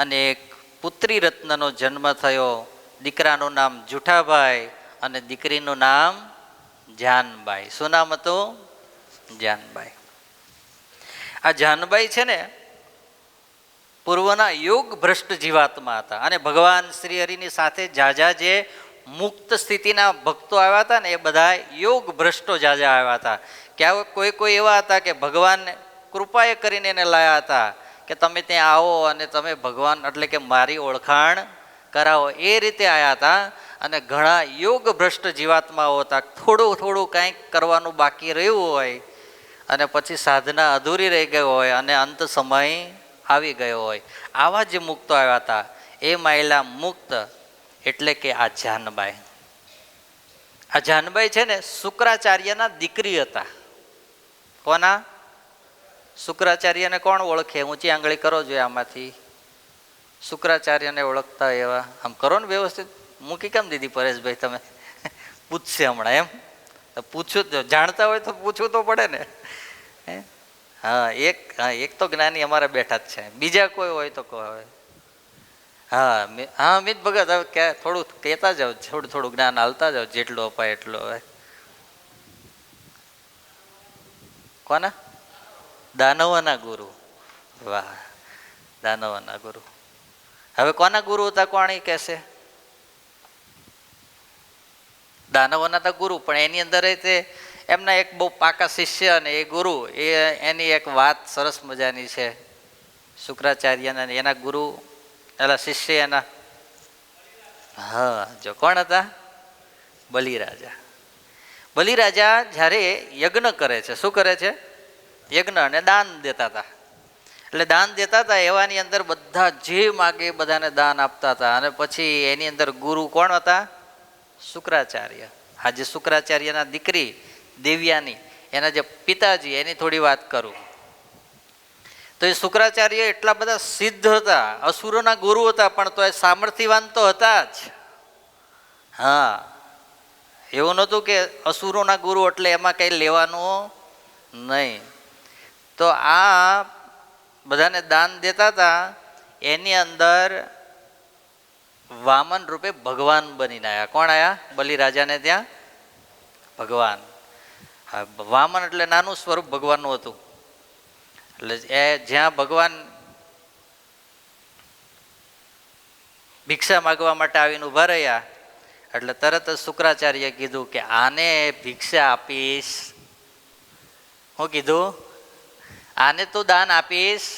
અને એક પુત્રી રત્નનો જન્મ થયો. દીકરાનું નામ જુઠાભાઈ અને દીકરીનું નામ જાનબાઈ. શું નામ હતું? જાનબાઈ. આ જાનબાઈ છે ને પૂર્વના યોગ ભ્રષ્ટ જીવાત્મા હતા. અને ભગવાન શ્રી હરિની સાથે જાજા જે મુક્ત સ્થિતિના ભક્તો આવ્યા હતા ને એ બધા યોગ ભ્રષ્ટો જાજા આવ્યા હતા. ક્યાં કોઈ એવા હતા કે ભગવાન કૃપાએ કરીને એને લાયા હતા કે તમે ત્યાં આવો અને તમે ભગવાન એટલે કે મારી ઓળખાણ કરાવો, એ રીતે આવ્યા હતા. અને ઘણા યોગ ભ્રષ્ટ જીવાત્માઓ હતા. થોડું કંઈક કરવાનું બાકી રહ્યું હોય અને પછી સાધના અધૂરી રહી ગઈ હોય અને અંત સમય આવી ગયો હોય, આવા જે મુક્તો આવ્યા હતા. એ મહિલા મુક્ત એટલે કે આ જાનબાઈ. આ જાનબાઈ છે ને શુક્રાચાર્યના દીકરી હતા. કોના? શુક્રાચાર્યને કોણ ઓળખે? ઊંચી આંગળી કરો જોઈએ આમાંથી. શુક્રાચાર્યને ઓળખતા એવા આમ કરો ને વ્યવસ્થિત. મૂકી કેમ દીધી પરેશભાઈ તમે? પૂછશે હમણાં એમ? પૂછું, જાણતા હોય તો પૂછવું તો પડે ને. હા, એક તો જ્ઞાની અમારા બેઠા જ છે. બીજા કોઈ હોય તો કહો. હા હા, અમિત ભગત હવે થોડું કહેતા જાઓ, થોડું જ્ઞાન હાલતા જાઓ, જેટલું અપાય એટલું. હવે કોના? દાનવના ગુરુ. વાહ, દાનવના ગુરુ. હવે કોના ગુરુ હતા કોણ કહેશે? દાનવના હતા ગુરુ, પણ એની અંદર તે એમના એક બહુ પાકા શિષ્ય અને એ ગુરુ, એની એક વાત સરસ મજાની છે. શુક્રાચાર્યના એના ગુરુ એના શિષ્ય એના, હા જો કોણ હતા? બલિરાજા. બલિરાજા જ્યારે યજ્ઞ કરે છે, શું કરે છે? યજ્ઞ અને દાન દેતા હતા. એટલે દાન દેતા હતા એવાની અંદર બધા જે માગે બધાને દાન આપતા હતા. અને પછી એની અંદર ગુરુ કોણ હતા? શુક્રાચાર્ય. આજે શુક્રાચાર્યના દીકરી દેવ્યાની, એના જે પિતાજી, એની થોડી વાત કરું તો એ શુક્રાચાર્ય એટલા બધા સિદ્ધ હતા, અસુરોના ગુરુ હતા, પણ તો એ સામર્થ્યવાન તો હતા જ. હા, એવું નહોતું કે અસુરોના ગુરુ એટલે એમાં કંઈ લેવાનું નહીં. તો આ બધાને દાન દેતા હતા, એની અંદર વામન રૂપે ભગવાન બનીને આવ્યા. કોણ આવ્યા? બલિરાજાને ત્યાં ભગવાન. હા, વામન એટલે નાનું સ્વરૂપ ભગવાનનું હતું. એટલે એ જ્યાં ભગવાન ભિક્ષા માગવા માટે આવીને ઊભા રહ્યા એટલે તરત જ શુક્રાચાર્ય કીધું કે આને ભિક્ષા આપીશ. હું કીધું? આને તું દાન આપીશ?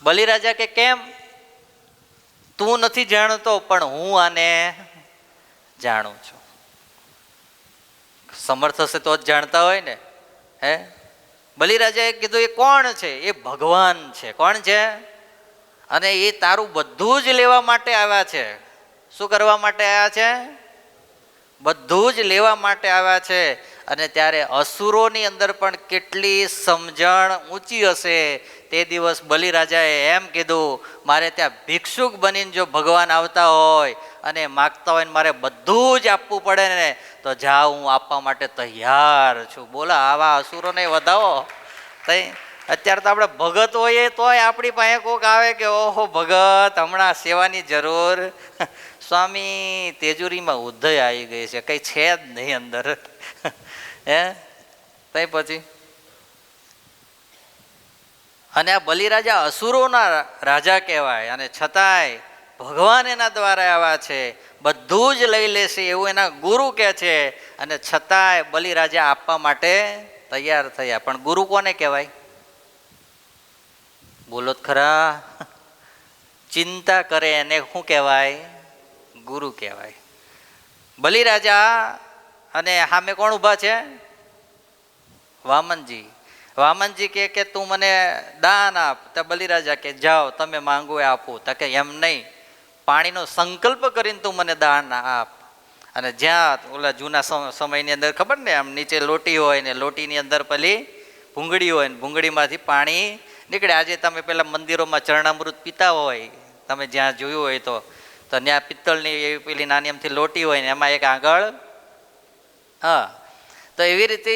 બલિરાજા કે કેમ? તું નથી જાણતો પણ હું આને જાણું છું. સમર્થ હશે તો જ જાણતા હોય ને. હે, બલિરાજાએ કીધું એ કોણ છે? એ ભગવાન છે. કોણ છે? અને એ તારું બધું જ લેવા માટે આવ્યા છે. શું કરવા માટે આવ્યા છે? બધું જ લેવા માટે આવ્યા છે. અને ત્યારે અસુરોની અંદર પણ કેટલી સમજણ ઊંચી હશે. તે દિવસ બલિરાજાએ એમ કીધું, મારે ત્યાં ભિક્ષુક બનીને જો ભગવાન આવતા હોય અને માગતા હોય ને મારે બધું જ આપવું પડે ને તો જાઓ, હું આપવા માટે તૈયાર છું. બોલા, આવા અસુરોને વધાવો. તઈ અત્યારે તો આપણે ભગત હોઈએ તોય આપણી પાસે કોક આવે કે ઓહો ભગત, હમણાં સેવાની જરૂર. સ્વામી તેજુરીમાં ઉદય આવી ગઈ છે, કંઈ છે જ નહીં અંદર. હે, તઈ પછી અને આ બલિરાજા અસુરોના રાજા કહેવાય અને છતાંય ભગવાન એના દ્વારા આવ્યા છે, બધું જ લઈ લેશે એવું એના ગુરુ કહે છે. અને છતાંય બલિરાજા આપવા માટે તૈયાર થયા. પણ ગુરુ કોને કહેવાય? બોલો જ ખરા. ચિંતા કરે એને શું કહેવાય? ગુરુ કહેવાય. બલિરાજા અને સામે કોણ ઊભા છે? વામનજી. વામનજી કે તું મને દાન આપ. તો બલિરાજા કે જાઓ, તમે માંગો એ આપું. તો કે એમ નહીં, પાણીનો સંકલ્પ કરીને તું મને દાન આપ. અને જ્યાં ઓલા જૂના સમયની અંદર ખબર ને, આમ નીચે લોટી હોય ને લોટીની અંદર પેલી ભૂંગળી હોય ને ભૂંગળીમાંથી પાણી નીકળે. આજે તમે પેલા મંદિરોમાં ચરણામૃત પીતા હોય, તમે જ્યાં જોયું હોય તો ત્યાં પિત્તળની એવી પેલી નાની એમથી લોટી હોય ને એમાં એક આગળ, હા, તો એવી રીતે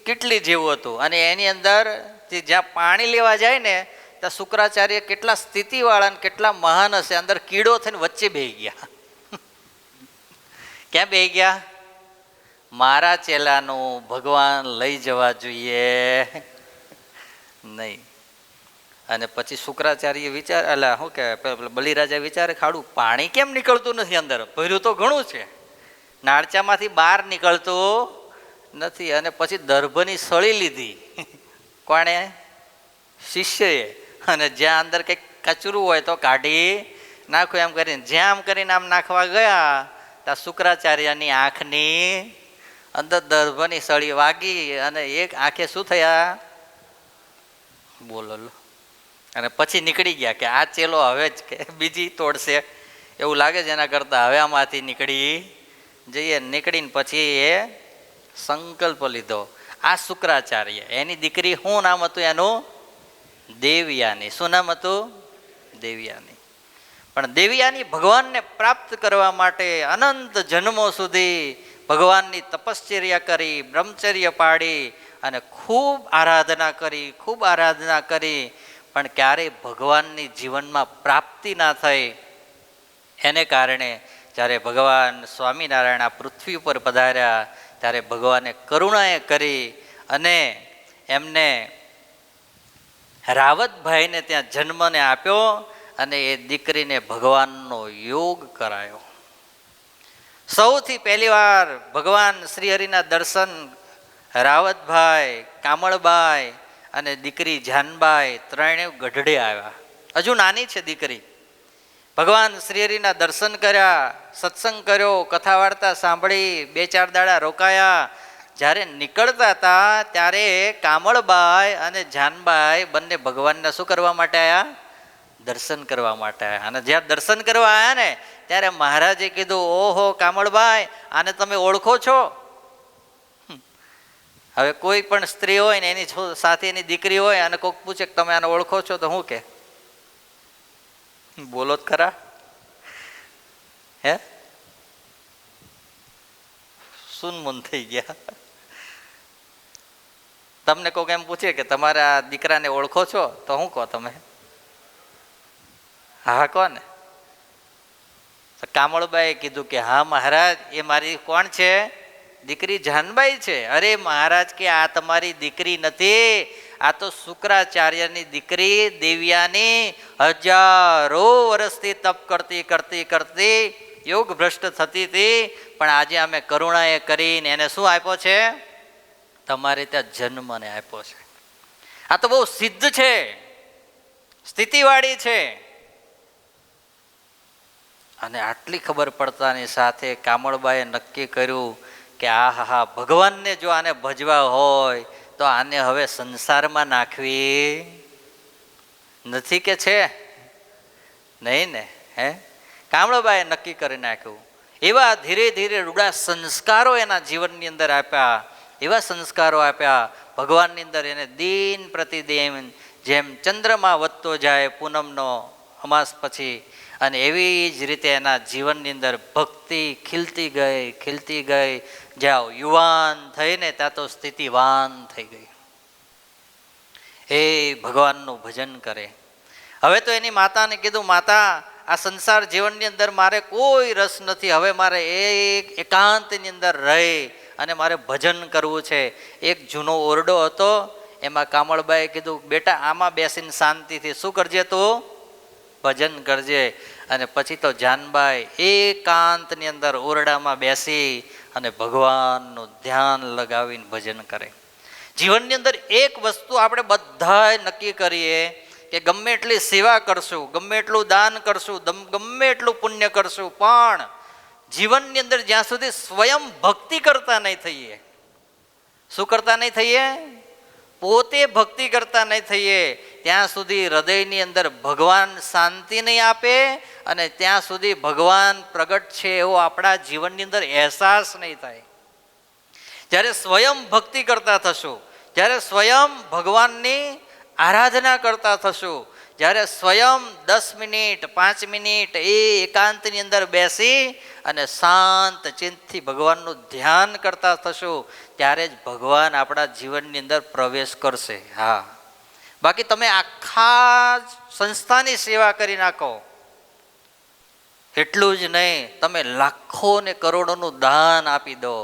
કેટલી જેવું હતું. અને એની અંદર જ્યાં પાણી લેવા જાય ને ત્યાં શુક્રાચાર્ય કેટલા સ્થિતિવાળા ને કેટલા મહાન હશે, અંદર કીડો થઈને વચ્ચે બેહી ગયા. ક્યાં બેહી ગયા? મારા ચેલાનું ભગવાન લઈ જવા જોઈએ નહીં. અને પછી શુક્રાચાર્ય વિચાર, અલા શું કે બલિરાજા વિચારે, ખાડું પાણી કેમ નીકળતું નથી અંદર? ભર્યું તો ઘણું છે, નાળચામાંથી બહાર નીકળતું નથી. અને પછી દર્ભની સળી લીધી. કોણે? શિષ્યએ. અને જ્યાં અંદર કંઈક કચરું હોય તો કાઢી નાખો એમ કરીને જ્યાં આમ કરીને આમ નાખવા ગયા ત્યાં શુક્રાચાર્યની આંખની અંદર દર્ભની સળી વાગી અને એક આંખે શું થયા? બોલો. અને પછી નીકળી ગયા કે આ ચેલો હવે જ કે બીજી તોડશે એવું લાગે છે, એના કરતાં હવે આમાંથી નીકળી જઈએ. નીકળીને પછી એ સંકલ્પ લીધો. આ શુક્રાચાર્ય, એની દીકરી શું નામ હતું એનું? દેવયાની. શું નામ હતું? દેવયાની. પણ દેવયાની ભગવાનને પ્રાપ્ત કરવા માટે અનંત જન્મો સુધી ભગવાનની તપશ્ચર્યા કરી, બ્રહ્મચર્ય પાડી અને ખૂબ આરાધના કરી, પણ ક્યારેય ભગવાનની જીવનમાં પ્રાપ્તિ ના થઈ. એને કારણે જ્યારે ભગવાન સ્વામિનારાયણ આ પૃથ્વી ઉપર પધાર્યા ત્યારે ભગવાને કરુણાએ કરી અને એમને રાવતભાઈને ત્યાં જન્મને આપ્યો અને એ દીકરીને ભગવાનનો યોગ કરાયો. સૌથી પહેલી વાર ભગવાન શ્રીહરિના દર્શન રાવતભાઈ, કામળબાઈ અને દીકરી જાનબાઈ ત્રણેય ગઢડે આવ્યા. હજુ નાની છે દીકરી. ભગવાન શ્રીહરિના દર્શન કર્યા, સત્સંગ કર્યો, કથા વાર્તા સાંભળી, 2-4 દાડા રોકાયા. જ્યારે નીકળતા હતા ત્યારે કામળબાઈ અને જાનબાઈ બંને ભગવાનને શું કરવા માટે આવ્યા? દર્શન કરવા માટે આવ્યા. અને જ્યારે દર્શન કરવા આવ્યા ને ત્યારે મહારાજે કીધું, ઓહો કામળબાઈ, આને તમે ઓળખો છો? હવે કોઈ પણ સ્ત્રી હોય ને એની સાથે એની દીકરી હોય અને કોઈક પૂછે કે તમે આને ઓળખો છો, તો શું કે? બોલો જ ખરા. હે, સુનમુન થઈ ગયા. તમને કોઈક એમ પૂછે કે તમારા દીકરાને ઓળખો છો, તો શું કહો તમે? હા કોને? કામળબાઈએ કીધું કે હા મહારાજ, એ મારી કોણ છે? દીકરી જાનબાઈ છે. અરે મહારાજ કે આ તમારી દીકરી નથી, આ તો શુક્રાચાર્યની દીકરી દેવ્યાની હજારો વર્ષથી તપ કરતી કરતી કરતી યોગ ભ્રષ્ટ થતી હતી, પણ આજે અમે કરુણાએ કરીને એને શું આપ્યો છે? તમારે ત્યાં જન્મને આપ્યો છે. આ તો બહુ સિદ્ધ છે, સ્થિતિવાળી છે. અને આટલી ખબર પડતાની સાથે કામળબાઈએ નક્કી કર્યું કે આ હા, ભગવાનને જો આને ભજવા હોય તો આને હવે સંસારમાં નાખવી નથી કે છે નહીં ને? હે, કામળબાઈએ નક્કી કરી નાખ્યું. એવા ધીરે ધીરે રૂડા સંસ્કારો એના જીવનની અંદર આપ્યા, એવા સંસ્કારો આપ્યા ભગવાનની અંદર એને દિન પ્રતિદિન જેમ ચંદ્રમાં વધતો જાય પૂનમનો અમાસ પછી, અને એવી જ રીતે એના જીવનની અંદર ભક્તિ ખીલતી ગઈ. જ્યાં યુવાન થઈને ત્યાં તો સ્થિતિવાન થઈ ગઈ. એ ભગવાનનું ભજન કરે. હવે તો એની માતાને કીધું, માતા આ સંસાર જીવનની અંદર મારે કોઈ રસ નથી, હવે મારે એક એકાંતની અંદર રહી અને મારે ભજન કરવું છે. એક જૂનો ઓરડો હતો, એમાં કામળબાઈએ કીધું, બેટા આમાં બેસીને શાંતિથી શું કરજે તું? ભજન કરજે. અને પછી તો જાનબાઈ એકાંતની અંદર ઓરડામાં બેસી અને ભગવાનનું ધ્યાન લગાવીને ભજન કરે. જીવનની અંદર એક વસ્તુ આપણે બધાએ નક્કી કરીએ કે ગમે એટલી સેવા કરશું, ગમે એટલું દાન કરશું, ગમે એટલું પુણ્ય કરશું, પણ જીવનની અંદર જ્યાં સુધી સ્વયં ભક્તિ કરતા નહીં થઈએ. શું કરતા નહીં થઈએ? પોતે ભક્તિ કરતા નહીં થઈએ ત્યાં સુધી હૃદયની અંદર ભગવાન શાંતિ નહીં આપે, અને ત્યાં સુધી ભગવાન પ્રગટ છે એવો આપણા જીવનની અંદર અહેસાસ નહીં થાય. જ્યારે સ્વયં ભક્તિ કરતા થશું, જ્યારે સ્વયં ભગવાનની આરાધના કરતા થશું, જ્યારે સ્વયં 10 મિનિટ 5 મિનિટ એ એકાંતની અંદર બેસી અને શાંત ચિંતથી ભગવાનનું ધ્યાન કરતા થશું, ત્યારે જ ભગવાન આપણા જીવનની અંદર પ્રવેશ કરશે. હા, બાકી તમે આખા સંસ્થાની સેવા કરી નાખો, એટલું જ નહીં, તમે લાખો ને કરોડોનું દાન આપી દો,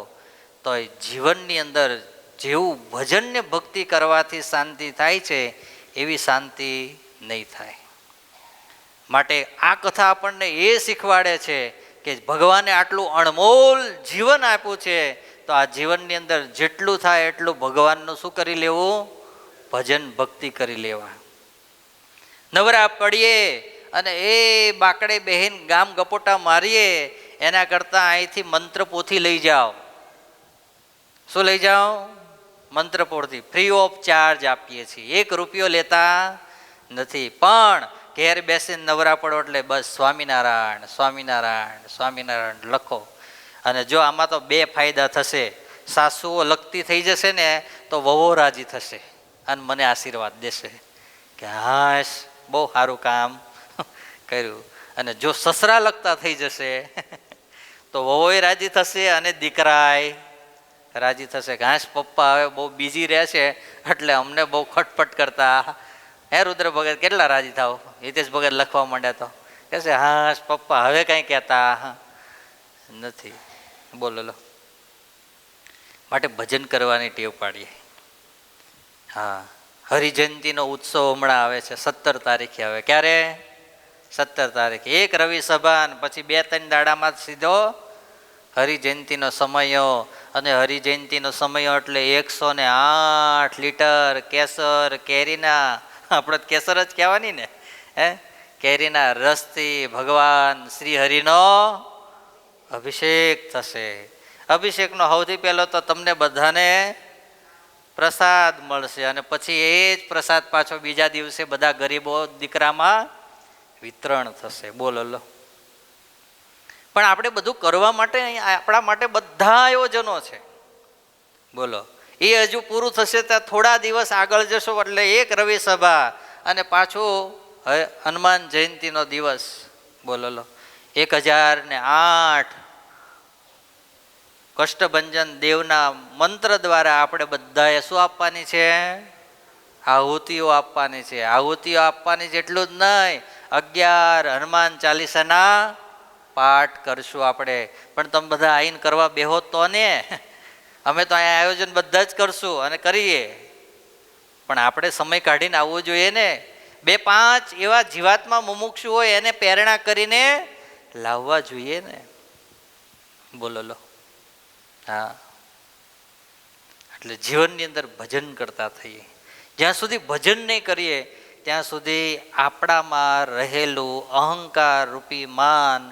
તો એ જીવનની અંદર જેવું ભજન ને ભક્તિ કરવાથી શાંતિ થાય છે એવી શાંતિ નહીં થાય. માટે આ કથા આપણને એ શીખવાડે છે કે ભગવાને આટલું અણમોલ જીવન આપ્યું છે, તો આ જીવનની અંદર જેટલું થાય એટલું ભગવાનનું શું કરી લેવું? ભજન ભક્તિ કરી લેવા. નવરા પડીએ અને એ બાકડે બહેન ગામ ગપોટા મારીએ એના કરતાં અહીંથી મંત્ર પોથી લઈ જાઓ. શું લઈ જાઓ? મંત્ર પોથી ફ્રી ઓફ ચાર્જ આપીએ છીએ, 1 રૂપિયો લેતા નથી. પણ ઘેર બેસીને નવરા પડો એટલે બસ સ્વામિનારાયણ સ્વામિનારાયણ સ્વામિનારાયણ લખો. અને જો આમાં તો 2 ફાયદા થશે. સાસુઓ લખતી થઈ જશે ને તો વહુઓ રાજી થશે અને મને આશીર્વાદ દેશે કે હાશ બહુ સારું કામ કર્યું. અને જો સસરા લખતા થઈ જશે તો વહુએ રાજી થશે અને દીકરાય રાજી થશે કે હાશ પપ્પા હવે બહુ બિઝી રહે છે એટલે અમને બહુ ખટપટ કરતા. હે રુદ્ર ભગત કેટલા રાજી થાવ? હિતેશ ભગત લખવા માંડ્યા તો કહેશે હાશ પપ્પા હવે કંઈ કહેતા નથી. બોલો લો. માટે ભજન કરવાની ટેવ પાડીએ. હા, હરિજયંતીનો ઉત્સવ હમણાં આવે છે, 17 તારીખે આવે. ક્યારે? 17 તારીખે. 1 રવિ સભા પછી 2-3 દાડામાં સીધો હરિજયંતીનો સમયો. અને હરિજયંતીનો સમયો એટલે 108 લીટર કેસર કેરીના, આપણે કેસર જ કહેવાની ને, કેરીના રસથી ભગવાન શ્રી હરિનો અભિષેક થશે. અભિષેકનો સૌથી પહેલો તો તમને બધાને પ્રસાદ મળશે અને પછી એ જ પ્રસાદ પાછો બીજા દિવસે બધા ગરીબો દીકરામાં વિતરણ થશે. બોલો લો. પણ આપણે બધું કરવા માટે આપણા માટે બધા આયોજનો છે. બોલો, એ હજુ પૂરું થશે ત્યાં થોડા દિવસ આગળ જશો એટલે એક રવિ સભા અને પાછું હનુમાન જયંતિનો દિવસ. બોલો લો, 1008 કષ્ટભંજન દેવના મંત્ર દ્વારા આપણે બધાએ શું આપવાની છે? આહુતિઓ આપવાની છે. આહુતિઓ આપવાની છે એટલું જ નહીં, 11 હનુમાન ચાલીસાના પાઠ કરશું આપણે. પણ તમે બધા આવીને કરવા બેહો તો ને, અમે તો અહીંયા આયોજન બધા જ કરશું અને કરીએ, પણ આપણે સમય કાઢીને આવવું જોઈએ ને. 2-5 એવા જીવાત્મા મુમુક્ષુ હોય એને પ્રેરણા કરીને લાવવા જોઈએ ને. બોલો લો. હા, એટલે જીવનની અંદર ભજન કરતા થઈએ. જ્યાં સુધી ભજન નહીં કરીએ ત્યાં સુધી આપણામાં રહેલું અહંકાર રૂપી માન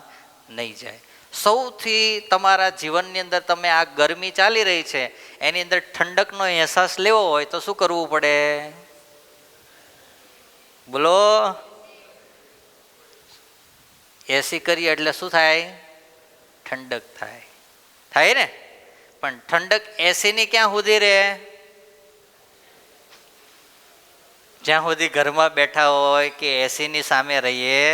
નહીં જાય. સૌથી તમારા જીવનની અંદર તમે આ ગરમી ચાલી રહી છે એની અંદર ઠંડકનો અહેસાસ લેવો હોય તો શું કરવું પડે? બોલો. એસી કરીએ એટલે શું થાય? ઠંડક થાય. થાય ને? પણ ઠંડક એસીની ક્યાં સુધી રહે? જ્યાં સુધી ઘરમાં બેઠા હોય કે એસીની સામે રહીએ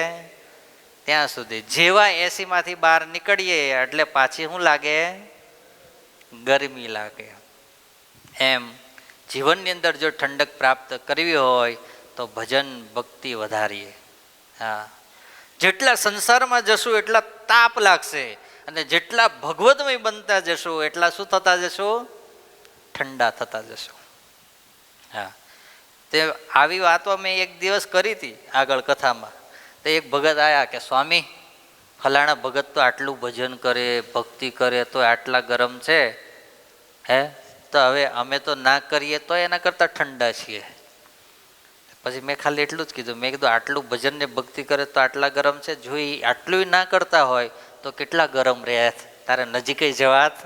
ત્યાં સુધી. જેવા એસીમાંથી બહાર નીકળીએ એટલે પાછી શું લાગે? ગરમી લાગે. એમ જીવનની અંદર જો ઠંડક પ્રાપ્ત કરવી હોય તો ભજન ભક્તિ વધારીએ. હા, જેટલા સંસારમાં જશું એટલા તાપ લાગશે અને જેટલા ભગવતમય બનતા જશું એટલા શું થતા જશું? ઠંડા થતા જશું. હા, તે આવી વાતો મેં એક દિવસ કરી હતી આગળ કથામાં. તો એક ભગત આવ્યા કે સ્વામી, ફલાણા ભગત તો આટલું ભજન કરે, ભક્તિ કરે તો આટલા ગરમ છે, હે તો હવે અમે તો ના કરીએ તો એના કરતાં ઠંડા છીએ. પછી મેં ખાલી એટલું જ કીધું, મેં કીધું આટલું ભજન ને ભક્તિ કરે તો આટલા ગરમ છે, જો એ આટલું ના કરતા હોય તો કેટલા ગરમ રહે? તારે નજીક જવાત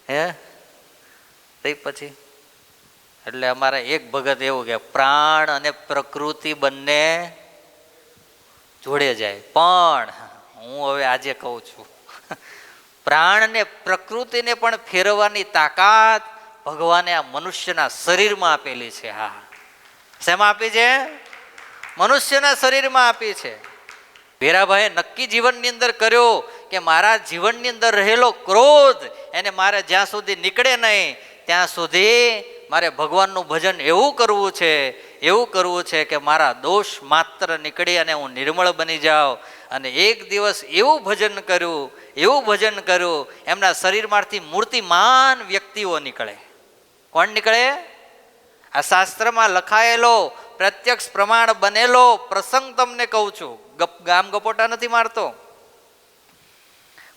હે તે પછી. એટલે અમારા એક ભગત એવું કે પ્રાણ અને પ્રકૃતિ બંને જોડે જાય. પણ હું હવે આજે કહું છું, પ્રાણ ને પ્રકૃતિને પણ ફેરવવાની તાકાત ભગવાને આ મનુષ્યના શરીરમાં આપેલી છે. હા, શેમાં આપી છે? મનુષ્યના શરીરમાં આપી છે. વીરાભાઈએ નક્કી જીવનની અંદર કર્યો કે મારા જીવનની અંદર રહેલો ક્રોધ એને મારે જ્યાં સુધી નીકળે નહીં ત્યાં સુધી મારે ભગવાનનું ભજન એવું કરવું છે કે મારા દોષ માત્ર નીકળી અને હું નિર્મળ બની જાઉં. અને એક દિવસ એવું ભજન કર્યું એમના શરીરમાંથી મૂર્તિમાન વ્યક્તિઓ નીકળે. કોણ નીકળે? આ શાસ્ત્રમાં લખાયેલો પ્રત્યક્ષ પ્રમાણ બનેલો પ્રસંગ તમને કહું છું, ગામ ગપોટા નથી મારતો.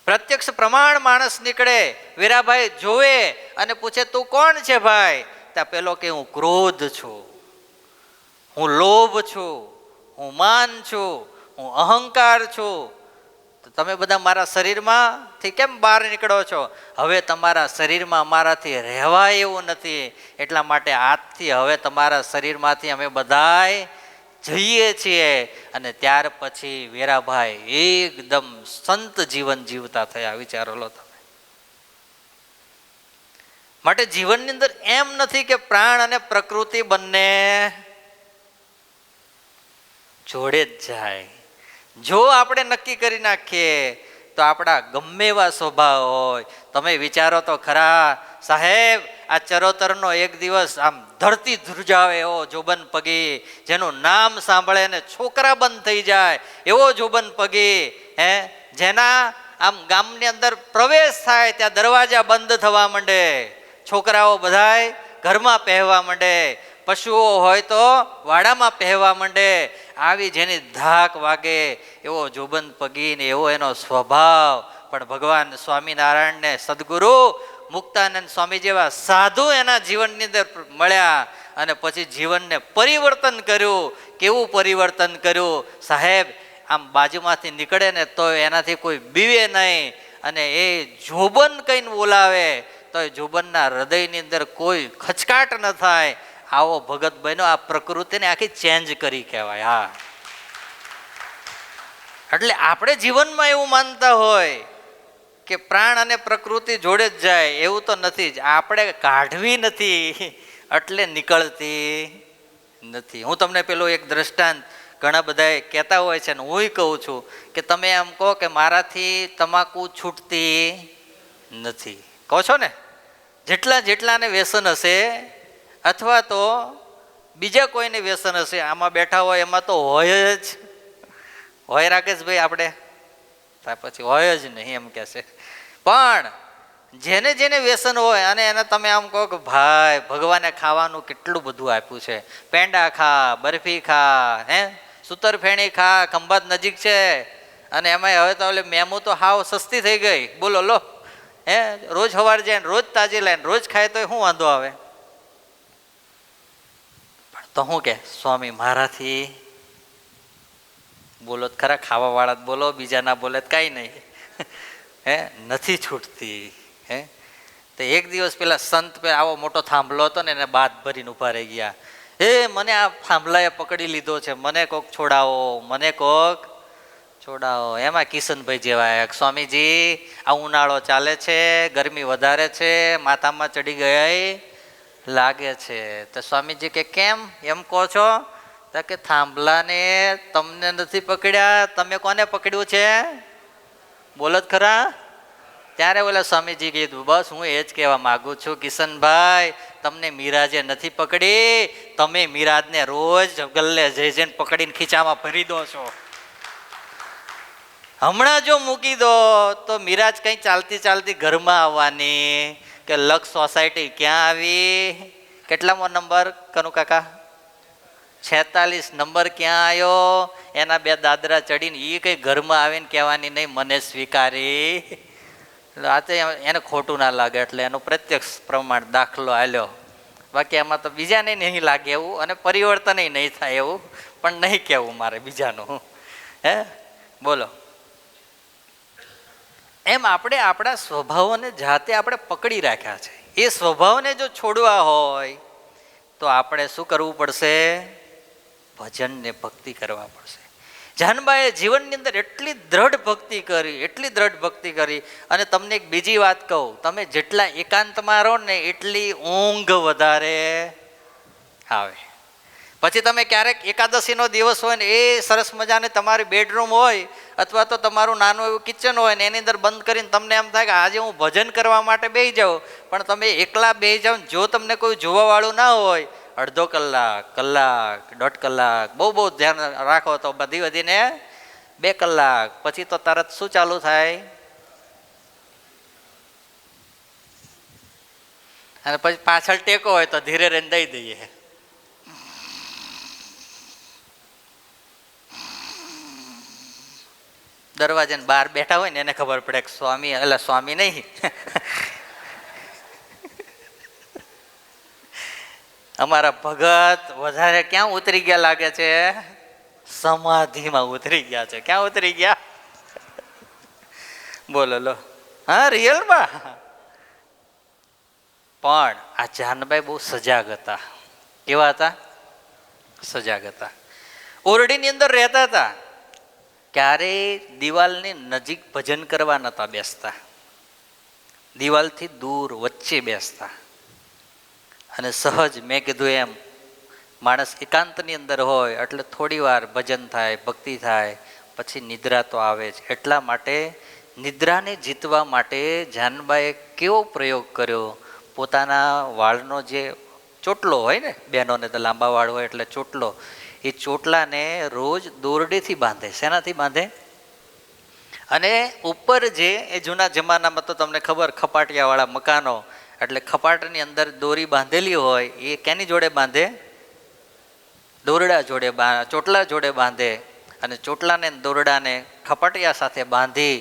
પ્રત્યક્ષ પ્રમાણ માણસ નીકળે. વીરાભાઈ જોવે અને પૂછે તું કોણ છે ભાઈ? ત્યાં પેલો કે હું ક્રોધ છું, હું લોભ છું, હું માન છું, હું અહંકાર છું. તો તમે બધા મારા શરીરમાંથી કેમ બહાર નીકળો છો? હવે તમારા શરીરમાં અમારાથી રહેવાય એવું નથી, એટલા માટે આજથી હવે તમારા શરીરમાંથી અમે બધાય જઈએ છીએ. અને ત્યાર પછી વીરાભાઈ એકદમ સંત જીવન જીવતા થયા. વિચારો લો તમે. માટે જીવનની અંદર એમ નથી કે પ્રાણ અને પ્રકૃતિ બંને જોડે જ જાય. જો આપણે નક્કી કરી નાખીએ તો આપણા ગમે એવા સ્વભાવ હોય. તમે વિચારો તો ખરા, સાહેબ આ ચરોતરનો એક દિવસ આમ ધરતી ધ્રુજાવે એવો જોબન પગી, જેનું નામ સાંભળે ને છોકરા બંધ થઈ જાય એવો જોબન પગી, હે જેના આમ ગામની અંદર પ્રવેશ થાય ત્યાં દરવાજા બંધ થવા માંડે, છોકરાઓ બધાય ઘરમાં પહેવા માંડે, પશુઓ હોય તો વાડામાં પહેવા માંડે. આવી જેની ધાક વાગે એવો જોબન પગી ને એવો એનો સ્વભાવ. પણ ભગવાન સ્વામિનારાયણને સદગુરુ મુક્તાનંદ સ્વામી જેવા સાધુ એના જીવનની અંદર મળ્યા અને પછી જીવનને પરિવર્તન કર્યું. કેવું પરિવર્તન કર્યું સાહેબ? આમ બાજુમાંથી નીકળે ને તો એનાથી કોઈ બીવે નહીં અને એ જોબન કહીને બોલાવે તો એ જોબનના હૃદયની અંદર કોઈ ખચકાટ ન થાય. આવો ભગત બન્યો. આ પ્રકૃતિને આખી ચેન્જ કરી કહેવાય. હા, એટલે આપણે જીવનમાં એવું માનતા હોય કે પ્રાણ અને પ્રકૃતિ જોડે જ જાય, એવું તો નથી જ. આપણે કાઢવી નથી એટલે નીકળતી નથી. હું તમને પેલું એક દ્રષ્ટાંત ઘણા બધા કહેતા હોય છે ને હું કહું છું કે તમે એમ કહો કે મારાથી તમાકુ છૂટતી નથી, કહો છો ને. જેટલાને વ્યસન હશે અથવા તો બીજા કોઈને વ્યસન હશે, આમાં બેઠા હોય એમાં તો હોય જ હોય. રાકેશભાઈ આપણે પછી હોય જ નહીં એમ કહેશે. પણ જેને જેને વ્યસન હોય અને એને તમે આમ કહો કે ભાઈ ભગવાને ખાવાનું કેટલું બધું આપ્યું છે, પેંડા ખા, બરફી ખા, સુતર ફેણી ખા, ખંભાત નજીક છે અને એમાં હવે તો મેમુ તો હાવ સસ્તી થઈ ગઈ. બોલો લો, રોજ સવાર જાય ને રોજ તાજી લાઈને રોજ ખાય તો શું વાંધો આવે? પણ તો શું કે સ્વામી મારાથી બોલો જ ખરા, ખાવા વાળા જ બોલો, બીજા ના બોલે તો કાંઈ નહીં, નથી છૂટતી. તો એક દિવસ પેલા સંત આવો મોટો થાંભલો હતો ને એને બાદ ભરીને ઉભા રહી ગયા. મને આ થાંભલાએ પકડી લીધો છે, મને કોક છોડાવો, મને કોક છોડાવો. એમાં કિશનભાઈ જેવા સ્વામીજી આ ઉનાળો ચાલે છે, ગરમી વધારે છે, માથામાં ચડી ગયા લાગે છે. તો સ્વામીજી કે કેમ એમ કહો છો? કે થાંભલાને તમને નથી પકડ્યા, તમે કોને પકડ્યું છે? બોલો જ ખરા. ત્યારે ઓલા સ્વામીજી કીધું બસ હું એ જ કહેવા માગું છું કિશનભાઈ, તમને મિરાજે નથી પકડી, તમે મિરાજને રોજ ગલ્લે જઈને પકડીને ખીચામાં ભરી દો છો. હમણાં જો મૂકી દો તો મિરાજ કઈ ચાલતી ચાલતી ઘરમાં આવવાની કે લક્ષ સોસાયટી ક્યાં આવી, કેટલામો નંબર કનુ કાકા? 46 નંબર ક્યાં આવ્યો? એના 2 દાદરા ચડીને એ કઈ ઘરમાં આવીને કહેવાની નહીં મને સ્વીકારી. આ તો એને ખોટું ના લાગે એટલે એનું પ્રત્યક્ષ પ્રમાણ દાખલો આલ્યો. બાકી એમાં તો બીજાને નહીં લાગે એવું અને પરિવર્તન નહીં થાય એવું, પણ નહીં કહેવું મારે બીજાનું. બોલો. એમ આપણે આપણા સ્વભાવોને જાતે આપણે પકડી રાખ્યા છે. એ સ્વભાવને જો છોડવા હોય તો આપણે શું કરવું પડશે? ભજન ને ભક્તિ કરવા પડશે. જાનબાએ જીવનની અંદર એટલી દ્રઢ ભક્તિ કરી. અને તમને એક બીજી વાત કહું, તમે જેટલા એકાંતમાં રહો ને એટલી ઊંઘ વધારે આવે. પછી તમે ક્યારેક એકાદશીનો દિવસ હોય ને એ સરસ મજાને તમારી બેડરૂમ હોય અથવા તો તમારું નાનું એવું કિચન હોય ને એની અંદર બંધ કરીને તમને એમ થાય કે આજે હું ભજન કરવા માટે બેસી જાઉં, પણ તમે એકલા બેસી જાઓ જો તમને કોઈ જોવાવાળું ના હોય, અડધો કલાક, 1.5 કલાક, બહુ ધ્યાન રાખો તો બધી વધીને 2 કલાક, પછી તો તરત શું ચાલુ થાય? અને પછી પાછળ ટેકો હોય તો ધીરે રહીને દઈ દઈએ. દરવાજાની બહાર બેઠા હોય ને એને ખબર પડે કે સ્વામી, એટલે સ્વામી નહીં અમારા ભગત વધારે ક્યાં ઉતરી ગયા લાગે છે? સમાધિમાં ઉતરી ગયા છે. ક્યાં ઉતરી ગયા? બોલો લો. હા, રિયલમાં. પણ આ જાનબાઈ બહુ સજાગ હતા. કેવા હતા? સજાગ હતા. ઓરડીની અંદર રહેતા હતા, ક્યારેય દિવાલની નજીક ભજન કરવા નતા બેસતા, દિવાલથી દૂર વચ્ચે બેસતા. અને સહજ મેં કીધું એમ માણસ એકાંતની અંદર હોય એટલે થોડી વાર ભજન થાય, ભક્તિ થાય, પછી નિદ્રા તો આવે જ. એટલા માટે નિદ્રાને જીતવા માટે જાનબાએ કેવો પ્રયોગ કર્યો? પોતાના વાળનો જે ચોટલો હોય ને, બહેનોને તો લાંબા વાળ હોય એટલે ચોટલો, એ ચોટલાને રોજ દોરડેથી બાંધે. શેનાથી બાંધે? અને ઉપર જે એ જૂના જમાનામાં તો તમને ખબર, ખપાટિયાવાળા મકાનો, એટલે ખપાટની અંદર દોરી બાંધેલી હોય એ કેની જોડે બાંધે? દોરડા જોડે, ચોટલા જોડે બાંધે. અને ચોટલાને દોરડાને ખપાટિયા સાથે બાંધી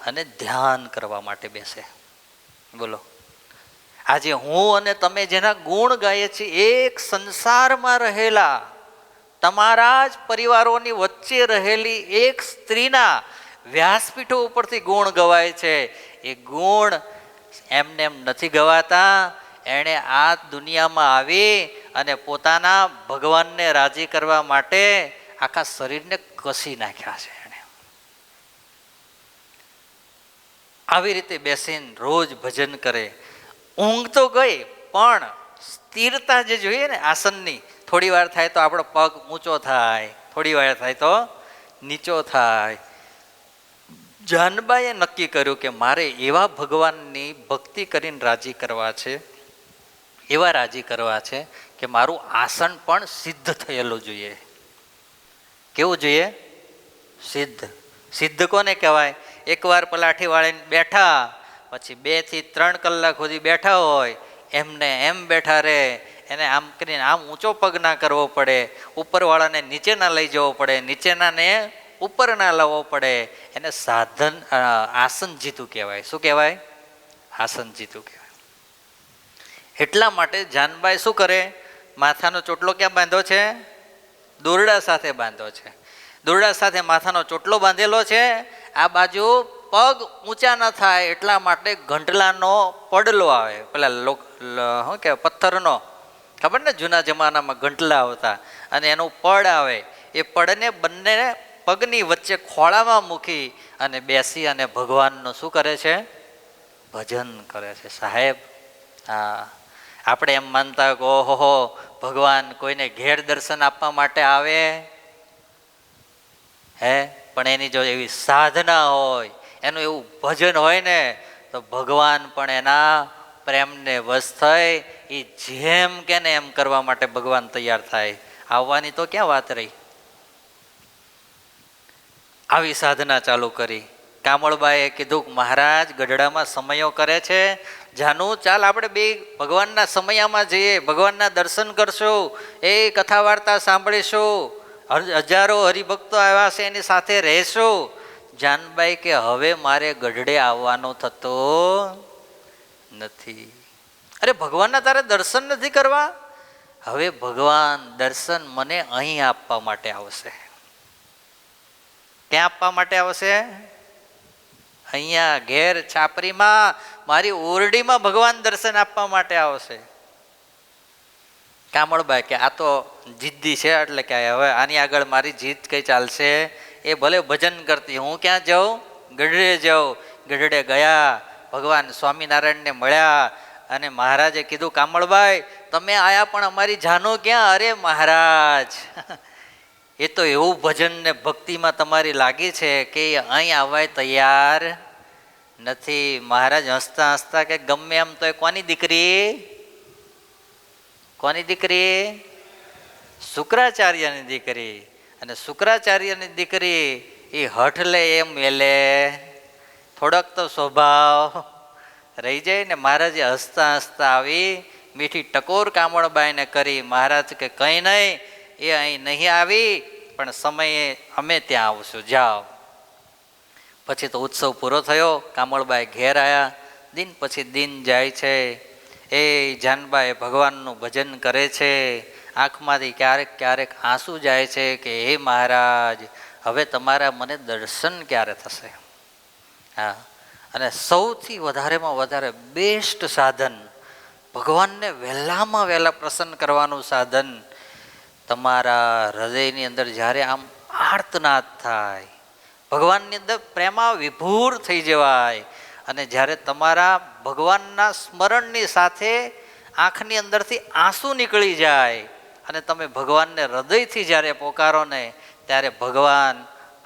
અને ધ્યાન કરવા માટે બેસે. બોલો. આજે હું અને તમે જેના ગુણ ગાઈએ છીએ, એક સંસારમાં રહેલા તમારા જ પરિવારોની વચ્ચે રહેલી એક સ્ત્રીના વ્યાસપીઠો ઉપરથી ગુણ ગવાય છે. એ ગુણ એમને એમ નથી ગવાતા. એણે આ દુનિયામાં આવી અને પોતાના ભગવાનને રાજી કરવા માટે આખા શરીરને કસી નાખ્યા છે. એણે આવી રીતે બેસીને રોજ ભજન કરે. ઊંઘ તો ગઈ, પણ સ્થિરતા જે જોઈએ ને આસનની, થોડી વાર થાય તો આપણો પગ ઊંચો થાય, થોડી વાર થાય તો નીચો થાય. જાનબાઈએ નક્કી કર્યું કે મારે એવા ભગવાનની ભક્તિ કરીને રાજી કરવા છે, એવા રાજી કરવા છે કે મારું આસન પણ સિદ્ધ થયેલું જોઈએ. કેવું જોઈએ? સિદ્ધ. સિદ્ધ કોને કહેવાય? એકવાર પલાઠી વાળીને બેઠા, પછી 2 થી 3 કલાક સુધી બેઠા હોય, એમને એમ બેઠા રહે, એને આમ કરીને આમ ઊંચો પગ ના કરવો પડે, ઉપરવાળાને નીચે ના લઈ જવો પડે, નીચેનાને ઉપર ના લાવવો પડે. એને સાધન આસન જીતું કહેવાય. શું કહેવાય? આસન જીતું કહેવાય. એટલા માટે જાનબાઈ શું કરે? માથાનો ચોટલો ક્યાં બાંધ્યો છે? દોરડા સાથે બાંધ્યો છે. દોરડા સાથે માથાનો ચોટલો બાંધેલો છે. આ બાજુ પગ ઊંચા ન થાય એટલા માટે ઘંટલાનો પડલો આવે, પેલા શું કહેવાય, પથ્થરનો, ખબર ને, જૂના જમાનામાં ઘંટલા આવતા, અને એનું પડ આવે. એ પડને બંને પગની વચ્ચે ખોળામાં મૂકી અને બેસી અને ભગવાનનું શું કરે છે? ભજન કરે છે. સાહેબ, હા, આપણે એમ માનતા કે ઓહો ભગવાન કોઈને ઘેર દર્શન આપવા માટે આવે હે, પણ એની જો એવી સાધના હોય, એનું એવું ભજન હોય ને, તો ભગવાન પણ એના પ્રેમને વશ થઈ એ જેમ કે ને એમ કરવા માટે ભગવાન તૈયાર થાય. આવવાની તો ક્યાં વાત રહી. આવી સાધના ચાલુ કરી. કામળબાઈએ કીધું, મહારાજ ગઢડામાં સમયો કરે છે, જાનુ ચાલ આપણે બે ભગવાનના સમયામાં જઈએ, ભગવાનના દર્શન કરશું, એ કથા વાર્તા સાંભળીશું, હજારો હરિભક્તો આવ્યા છે એની સાથે રહેશું. જાનબાઈ કે હવે મારે ગઢડે આવવાનું થતું નથી. અરે ભગવાનના તારે દર્શન નથી કરવા? હવે ભગવાન દર્શન મને અહીં આપવા માટે આવશે. ક્યાં આપવા માટે આવશે? અહીંયા ઘેર છાપરીમાં મારી ઓરડીમાં ભગવાન દર્શન આપવા માટે આવશે. કામળબાઈ કે આ તો જિદ્દી છે, એટલે કે હવે આની આગળ મારી જીદ કઈ ચાલશે? એ ભલે ભજન કરતી, હું ક્યાં જાઉં? ગઢડે જાઉં. ગઢડે ગયા, ભગવાન સ્વામિનારાયણને મળ્યા અને મહારાજે કીધું, કામળબાઈ તમે આયા પણ અમારી જાનો ક્યાં? અરે મહારાજ, એ તો એવું ભજન ને ભક્તિમાં તમારી લાગી છે કે અહીં આવવાય તૈયાર નથી. મહારાજ હસતા હસતા કે ગમે એમ તો કોની દીકરી? કોની દીકરી? શુક્રાચાર્યની દીકરી. અને શુક્રાચાર્યની દીકરી એ હઠ લે એમ મેલે, થોડોક તો સ્વભાવ રહી જાય ને. મહારાજે હસતા હસતા આવી મીઠી ટકોર કામળબાઈને કરી. મહારાજ કે કંઈ નહીં, એ અહીં નહીં આવી, પણ સમયે અમે ત્યાં આવશું, જાઓ. પછી તો ઉત્સવ પૂરો થયો. કામળબાઈ ઘેર આવ્યા. દિન પછી દિન જાય છે. એ જાનબાઈ ભગવાનનું ભજન કરે છે. આંખમાંથી ક્યારેક ક્યારેક આંસુ જાય છે કે હે મહારાજ, હવે તમારા મને દર્શન ક્યારે થશે? હા, અને સૌથી વધારેમાં વધારે બેસ્ટ સાધન, ભગવાનને વહેલામાં વહેલા પ્રસન્ન કરવાનું સાધન, તમારા હૃદયની અંદર જ્યારે આમ આર્તનાદ થાય, ભગવાનની અંદર પ્રેમા વિભૂર થઈ જવાય, અને જ્યારે તમારા ભગવાનના સ્મરણની સાથે આંખની અંદરથી આંસુ નીકળી જાય અને તમે ભગવાનને હૃદયથી જ્યારે પોકારો ને, ત્યારે ભગવાન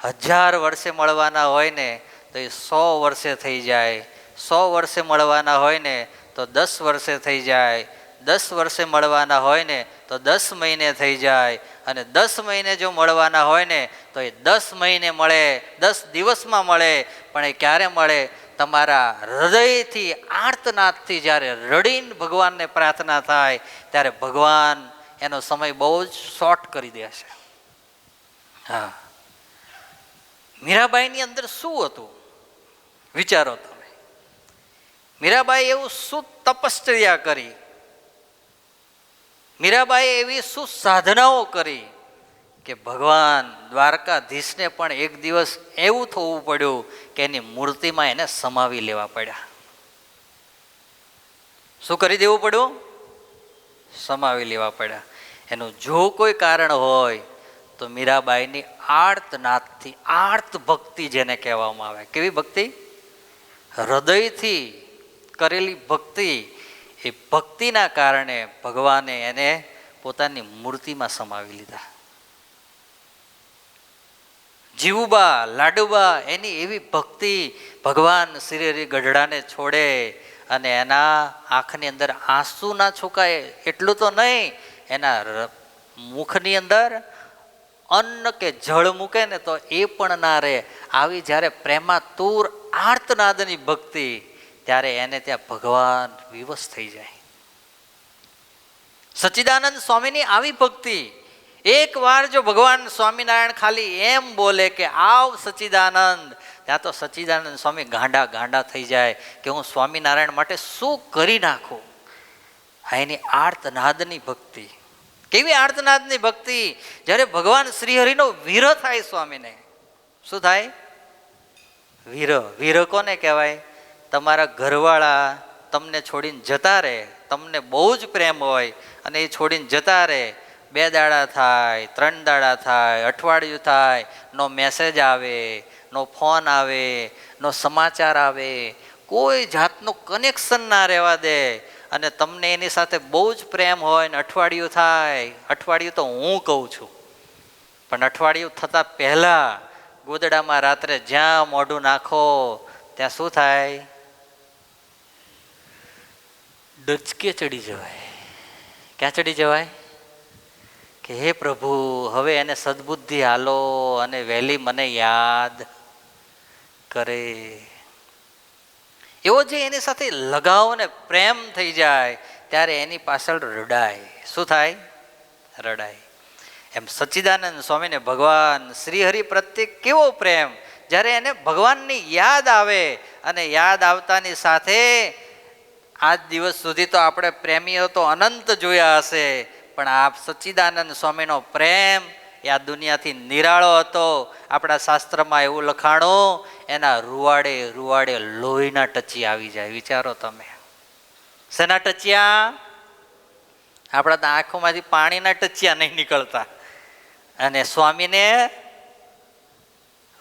1000 વર્ષે મળવાના હોય ને તો એ 100 વર્ષે થઈ જાય, 100 વર્ષે મળવાના હોય ને તો 10 વર્ષે થઈ જાય, 10 વર્ષે મળવાના હોય ને તો 10 મહિને થઈ જાય, અને 10 મહિને જો મળવાના હોય ને તો એ 10 મહિને મળે, 10 દિવસમાં મળે. પણ એ ક્યારે મળે? તમારા હૃદયથી આર્તનાદથી જ્યારે રડીને ભગવાનને પ્રાર્થના થાય ત્યારે ભગવાન એનો સમય બહુ જ શોર્ટ કરી દે છે. હા, મીરાબાઈની અંદર શું હતું વિચારો તમે. મીરાબાઈ એવું શું તપશ્ચર્યા કરી, મીરાબાઈએ એવી શું સાધનાઓ કરી કે ભગવાન દ્વારકાધીશને પણ એક દિવસ એવું થવું પડ્યું કે એની મૂર્તિમાં એને સમાવી લેવા પડ્યા. શું કરી દેવું પડ્યું? સમાવી લેવા પડ્યા. એનું જો કોઈ કારણ હોય તો મીરાબાઈની આર્તનાદથી, આર્ત ભક્તિ જેને કહેવામાં આવે. કેવી ભક્તિ? હૃદયથી કરેલી ભક્તિ. એ ભક્તિના કારણે ભગવાને એને પોતાની મૂર્તિમાં સમાવી લીધા. જીવુબા, લાડુબા, એની એવી ભક્તિ. ભગવાન શ્રી હરિ ગઢડાને છોડે અને એના આંખની અંદર આંસુ ના છુકાય એટલું તો નહીં, એના મુખની અંદર અન્ન કે જળ મૂકે ને તો એ પણ ના રહે. આવી જ્યારે પ્રેમાતુર આર્તનાદની ભક્તિ, ત્યારે એને ત્યાં ભગવાન વિવશ થઈ જાય. સચ્ચિદાનંદ સ્વામીની આવી ભક્તિ. એક વાર જો ભગવાન સ્વામિનારાયણ ખાલી એમ બોલે કે આવ સચ્ચિદાનંદ, ત્યાં તો સચ્ચિદાનંદ સ્વામી ગાંડા ગાંડા થઈ જાય કે હું સ્વામિનારાયણ માટે શું કરી નાખું. એની આર્તનાદની ભક્તિ. કેવી આર્તનાદની ભક્તિ! જ્યારે ભગવાન શ્રીહરિનો વિરહ થાય સ્વામીને. શું થાય? વિરહ. વિરહ કોને કહેવાય? તમારા ઘરવાળા તમને છોડીને જતા રહે, તમને બહુ જ પ્રેમ હોય અને એ છોડીને જતા રહે. 2 દાડા થાય, 3 દાડા થાય, અઠવાડિયું થાય, નો મેસેજ આવે, નો ફોન આવે, નો સમાચાર આવે, કોઈ જાતનું કનેક્શન ના રહેવા દે. અને તમને એની સાથે બહુ જ પ્રેમ હોય ને અઠવાડિયું થાય. અઠવાડિયું તો હું કહું છું, પણ અઠવાડિયું થતાં પહેલાં ગોદડામાં રાત્રે જ્યાં મોઢું નાખો ત્યાં શું થાય? ડચકે ચડી જવાય. ક્યાં ચડી જવાય? કે હે પ્રભુ, હવે એને સદબુદ્ધિ હાલો અને વહેલી મને યાદ કરે. એવો જે એની સાથે લગાવ ને પ્રેમ થઈ જાય ત્યારે એની પાછળ રડાય. શું થાય? રડાય. એમ સચ્ચિદાનંદ સ્વામીને ભગવાન શ્રીહરિ પ્રત્યે કેવો પ્રેમ! જ્યારે એને ભગવાનની યાદ આવે, અને યાદ આવતાની સાથે આજ દિવસ સુધી તો આપણે પ્રેમીઓ તો અનંત જોયા હશે, પણ આ સચ્ચિદાનંદ સ્વામીનો પ્રેમ એ આ દુનિયાથી નિરાળો હતો. આપણા શાસ્ત્રમાં એવું લખાણું, એના રૂવાડે રૂવાડે લોહીના ટચી આવી જાય. વિચારો તમે, શેના ટચિયા? આપણા તો આંખોમાંથી પાણીના ટચિયા નહીં નીકળતા, અને સ્વામીને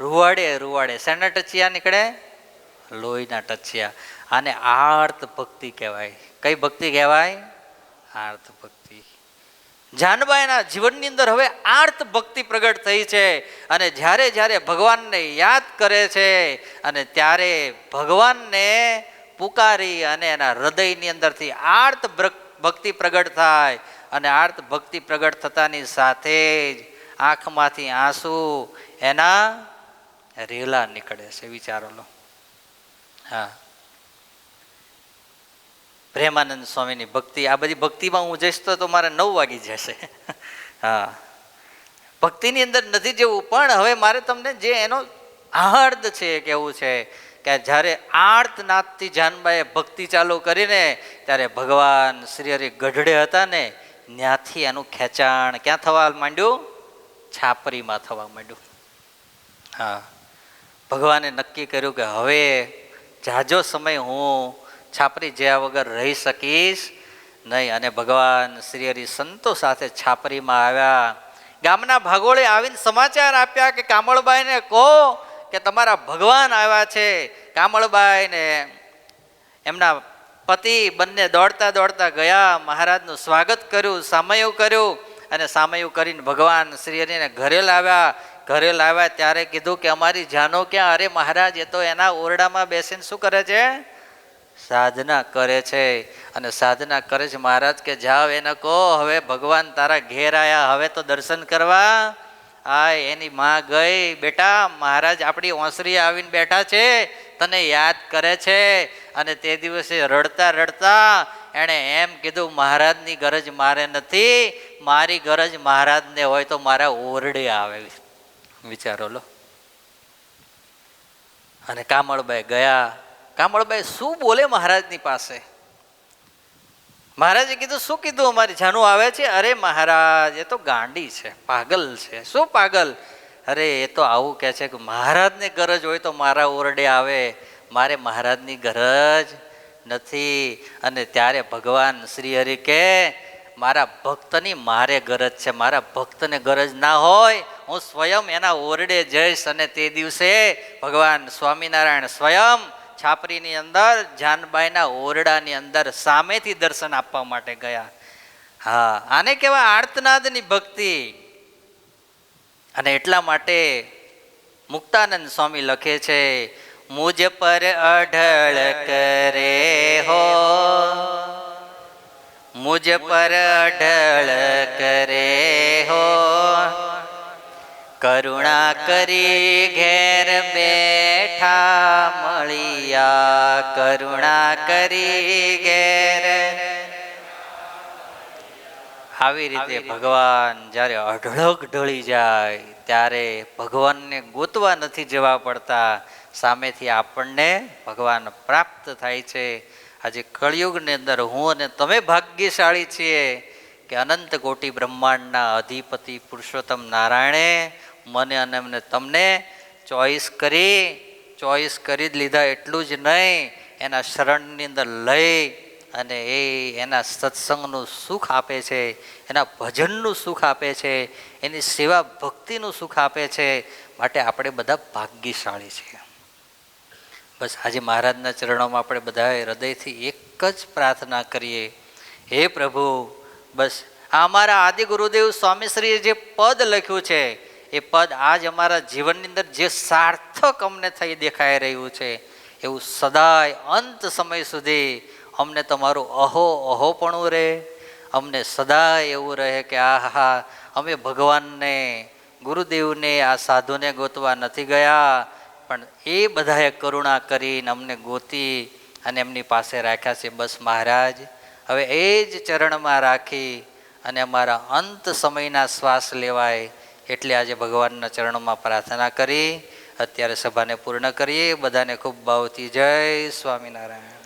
રૂવાડે રૂવાડે શેના ટચિયા નીકળે? લોહીના ટચિયા. આને આર્ત ભક્તિ કહેવાય. કઈ ભક્તિ કહેવાય? આર્ત ભક્તિ. જાનબાઈના જીવનની અંદર હવે આર્ત ભક્તિ પ્રગટ થઈ છે. અને જ્યારે જ્યારે ભગવાનને યાદ કરે છે, અને ત્યારે ભગવાનને પુકારી અને એના હૃદયની અંદરથી આર્ત ભક્તિ પ્રગટ થાય. અને આર્ત ભક્તિ પ્રગટ થતાની સાથે જ આંખમાંથી આંસુ એના રેલા નીકળે છે. વિચારો લો. હા, પ્રેમાનંદ સ્વામીની ભક્તિ. આ બધી ભક્તિમાં હું જઈશ તો મારે 9 વાગી જશે. હા, ભક્તિની અંદર નથી જવું, પણ હવે મારે તમને જે એનો આહર્દ છે કેવું છે કે જ્યારે આર્તનાદથી જાનબાઈએ ભક્તિ ચાલુ કરીને, ત્યારે ભગવાન શ્રી હરિ ગઢડે હતા ને, ત્યાંથી એનું ખેંચાણ ક્યાં થવા માંડ્યું? છાપરીમાં થવા માંડ્યું. હા, ભગવાને નક્કી કર્યું કે હવે જાજો સમય હું છાપરી જ્યાં વગર રહી શકીશ નહીં. અને ભગવાન શ્રી હરિ સંતો સાથે છાપરીમાં આવ્યા. ગામના ભાગોળે આવીને સમાચાર આપ્યા કે કામળબાઈને કહો કે તમારા ભગવાન આવ્યા છે. કામળબાઈ ને એમના પતિ બંને દોડતા દોડતા ગયા, મહારાજનું સ્વાગત કર્યું, સામયું કર્યું, અને સામયું કરીને ભગવાન શ્રી હરિને ઘરે લાવ્યા. ઘરે લાવ્યા ત્યારે કીધું કે અમારી જાનો ક્યાં? અરે મહારાજ, એ તો એના ઓરડામાં બેસીને શું કરે છે? સાધના કરે છે. અને સાધના કરે છે. મહારાજ કે જાઓ એને કહો હવે ભગવાન તારા ઘેર આયા, હવે તો દર્શન કરવા આય. એની માં ગઈ, બેટા મહારાજ આપણી ઓસરી આવીને બેઠા છે, તને યાદ કરે છે. અને તે દિવસે રડતા રડતા એણે એમ કીધું, મહારાજની ગરજ મારે નથી, મારી ગરજ મહારાજને હોય તો મારા ઓરડે આવે. વિચારો લો. અને કામળબાઈ ગયા. કામળબાઈ શું બોલે મહારાજની પાસે? મહારાજે કીધું, શું કીધું? અમારી જાનું આવે છે. અરે મહારાજ, એ તો ગાંડી છે, પાગલ છે. શું પાગલ? અરે એ તો આવું કહે છે કે મહારાજને ગરજ હોય તો મારા ઓરડે આવે, મારે મહારાજની ગરજ નથી. અને ત્યારે ભગવાન શ્રી હરિ કે મારા ભક્તની મારે ગરજ છે, મારા ભક્તને ગરજ ના હોય હું સ્વયં એના ઓરડે જઈશ. અને તે દિવસે ભગવાન સ્વામિનારાયણ સ્વયં છાપરીની અંદર જાનબાઈના ઓરડાની અંદર સામેથી દર્શન આપવા માટે ગયા. હા, આને કહેવાય આર્તનાદની ભક્તિ. અને એટલા માટે મુક્તાનંદ સ્વામી લખે છે, મુજ પર અઢળ કરે હો, મુજ પર અઢળ કરે હો, કરુણા કરી ઘેર બેઠા મળિયા, કરુણા કરી ઘેર. આવી રીતે ભગવાન જ્યારે અઢળક ઢળી જાય ત્યારે ભગવાનને ગોતવા નથી જવા પડતા, સામેથી આપણને ભગવાન પ્રાપ્ત થાય છે. આજે કળિયુગની અંદર હું અને તમે ભાગ્યશાળી છીએ કે અનંત કોટી બ્રહ્માંડના અધિપતિ પુરુષોત્તમ નારાયણે મને અને એમને તમને ચોઈસ કરી જ લીધા. એટલું જ નહીં, એના શરણની અંદર લઈ અને એના સત્સંગનું સુખ આપે છે, એના ભજનનું સુખ આપે છે, એની સેવા ભક્તિનું સુખ આપે છે. માટે આપણે બધા ભાગ્યશાળી છીએ. બસ આજે મહારાજના ચરણોમાં આપણે બધા હૃદયથી એક જ પ્રાર્થના કરીએ, હે પ્રભુ, બસ આ અમારા આદિ ગુરુદેવ સ્વામીશ્રીએ જે પદ લખ્યું છે એ પદ આજ અમારા જીવનની અંદર જે સાર્થક અમને થઈ દેખાઈ રહ્યું છે, એવું સદાય અંત સમય સુધી અમને તમારું અહોપણું રહે. અમને સદાય એવું રહે કે આહા, અમે ભગવાનને ગુરુદેવને આ સાધુને ગોતવા નથી ગયા, પણ એ બધાએ કરુણા કરીને અમને ગોતી અને એમની પાસે રાખ્યા છે. બસ મહારાજ, હવે એ જ ચરણમાં રાખી અને અમારા અંત સમયના શ્વાસ લેવાય એટલે આજે ભગવાનના ચરણોમાં પ્રાર્થના કરી અત્યારે સભાને પૂર્ણ કરીએ. બધાને ખૂબ ભાવથી જય સ્વામિનારાયણ.